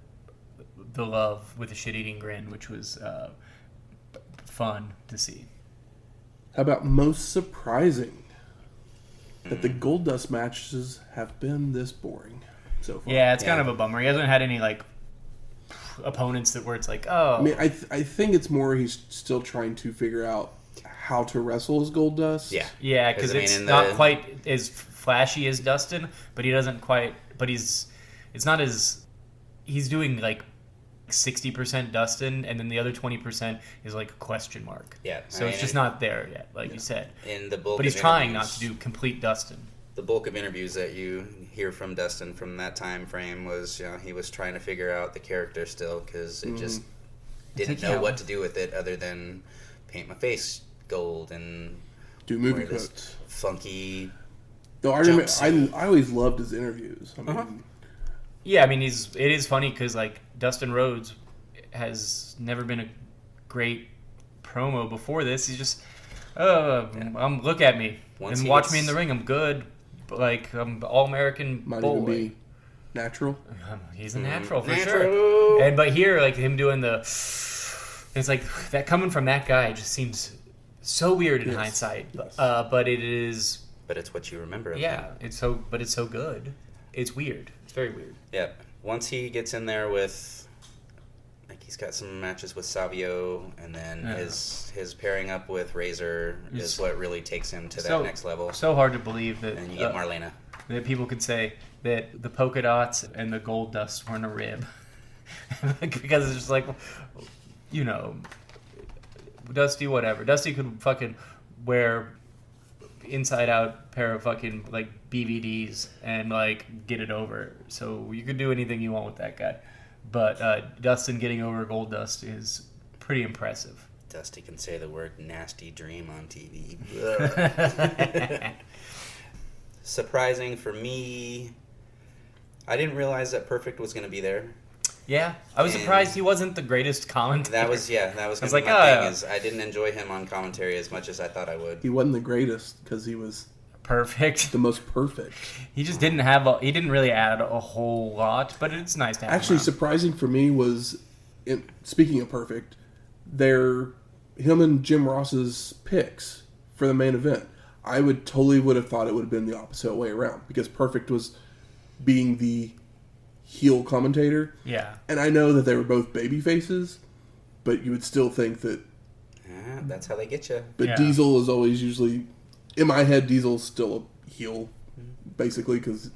the love with a shit-eating grin, which was fun to see. How about most surprising? That the Goldust matches have been this boring so far. Yeah, it's kind of a bummer. He hasn't had any opponents that where it's like, oh. I mean, I think it's more he's still trying to figure out how to wrestle as Goldust. Yeah, because it's not quite as flashy as Dustin, but he doesn't quite. But it's not as he's doing 60% Dustin, and then the other 20% is a question mark. Yeah, so it's just not there yet, you said. In the bulk, but he's trying not to do complete Dustin. The bulk of interviews that you hear from Dustin from that time frame was, he was trying to figure out the character still because it just didn't know what to do with it other than paint my face gold and do movie quotes, funky. No, I always loved his interviews. I mean, yeah, I mean it is funny because Dustin Rhodes has never been a great promo before this. He's just, look at me and watch me in the ring. I'm good. I'm all-American might boy. Even be natural. He's a natural for sure. But here, him doing it's that coming from that guy just seems so weird in hindsight. Yes. But it is. But it's what you remember of him. Yeah, it's so good. It's weird. It's very weird. Yeah. Once he gets in there with, he's got some matches with Savio, and then his pairing up with Razor is what really takes him to that next level. So hard to believe that. And you get Marlena. That people could say that the polka dots and the Goldust weren't a rib. Because it's just Dusty, whatever. Dusty could fucking wear inside out pair of fucking BVDs and get it over. So you could do anything you want with that guy. But Dustin getting over Goldust is pretty impressive. Dusty can say the word nasty dream on TV. Surprising for me, I didn't realize that Perfect was going to be there. Yeah, I was And surprised he wasn't the greatest commentator. That was gonna be like, my thing. Is I didn't enjoy him on commentary as much as I thought I would. He wasn't the greatest because he was perfect. the most perfect. He just didn't he didn't really add a whole lot, but it's nice to have Actually, him around. surprising for me was, speaking of perfect, him and Jim Ross's picks for the main event. I would have thought it would have been the opposite way around because Perfect was being the heel commentator. Yeah. And I know that they were both baby faces, but you would still think that. Yeah, that's how they get you. But Yeah. Diesel is always usually, in my head, Diesel's still a heel, basically, because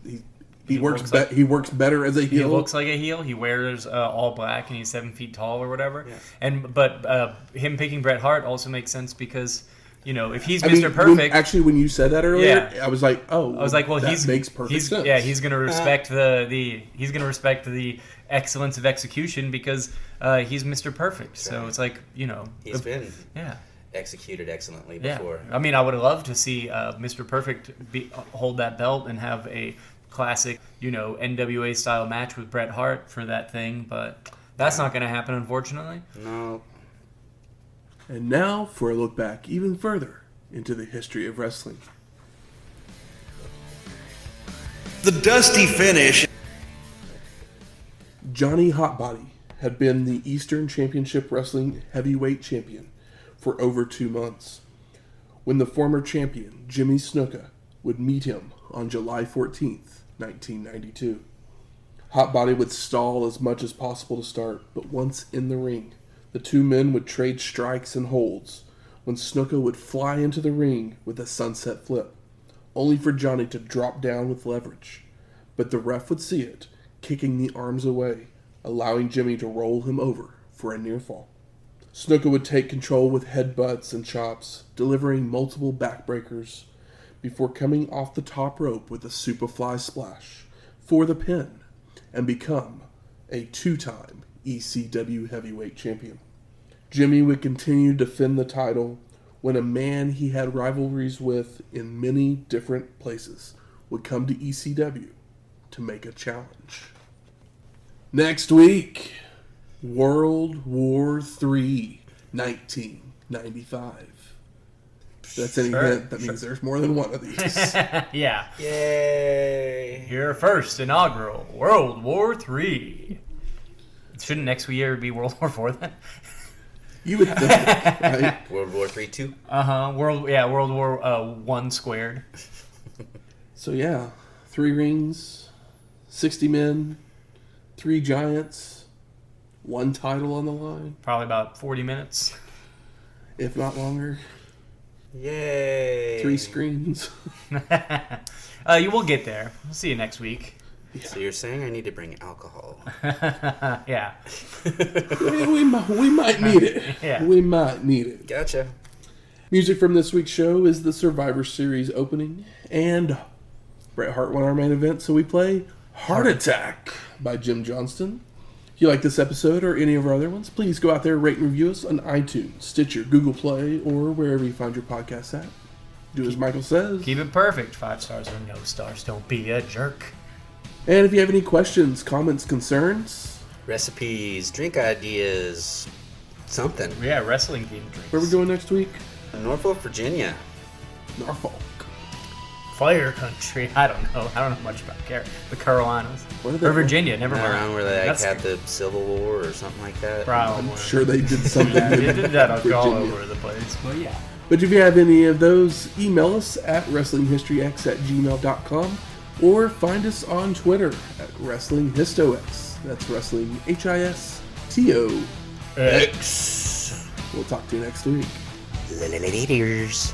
he works better as a heel. He looks like a heel. He wears all black, and he's 7 feet tall or whatever. Yeah. But him picking Bret Hart also makes sense because, if he's Mr. Perfect. When you said that earlier, Yeah. I was like, oh. I was like, well, that makes perfect sense. Yeah, he's gonna respect he's gonna respect the excellence of execution because he's Mr. Perfect. So it's like He's been yeah. executed excellently Yeah, before. I mean, I would have loved to see Mr. Perfect hold that belt and have a classic, NWA style match with Bret Hart for that thing, but that's not going to happen, unfortunately. No. And now for a look back even further into the history of wrestling. The dusty finish. Johnny Hotbody had been the Eastern Championship Wrestling Heavyweight Champion for over 2 months when the former champion, Jimmy Snuka, would meet him on July 14th, 1992. Hotbody would stall as much as possible to start, but once in the ring, the two men would trade strikes and holds when Snuka would fly into the ring with a sunset flip, only for Johnny to drop down with leverage. But the ref would see it, kicking the arms away, allowing Jimmy to roll him over for a near fall. Snuka would take control with headbutts and chops, delivering multiple backbreakers before coming off the top rope with a Superfly splash for the pin and become a 2-time ECW heavyweight champion. Jimmy would continue to defend the title when a man he had rivalries with in many different places would come to ECW to make a challenge. Next week, World War III, 1995. If that's any hint, that means there's more than one of these. Yeah. Yay! Your first inaugural World War III. Shouldn't next year be World War IV then? You would think, right? World War III 2. World War I squared. So yeah, 3 rings, 60 men, 3 giants, 1 title on the line, Probably about 40 minutes. if not longer. Yay! 3 screens. You will get there. We'll see you next week. So you're saying I need to bring alcohol? Yeah. we might need it. Yeah. We might need it. Gotcha. Music from this week's show is the Survivor Series opening, and Bret Hart won our main event, so we play Heart Attack by Jim Johnston. If you like this episode or any of our other ones, please go out there, rate and review us on iTunes, Stitcher, Google Play, or wherever you find your podcasts at. Do as Michael says. Keep it perfect. 5 stars or no stars. Don't be a jerk. And if you have any questions, comments, concerns, Recipes, drink ideas, something. Yeah, wrestling themed drinks. where are we going next week? Norfolk, Virginia. Norfolk. Fire country. I don't know much about the Carolinas. What are they- Or Virginia. Never mind. Around where they That's had the Civil War or something like that. Probably. I'm sure they did something Yeah, in they did that all Virginia. over the place. But yeah. But if you have any of those, email us at WrestlingHistoryX@gmail.com or find us on Twitter at WrestlingHistoX. That's Wrestling HISTO. X. We'll talk to you next week. Laters.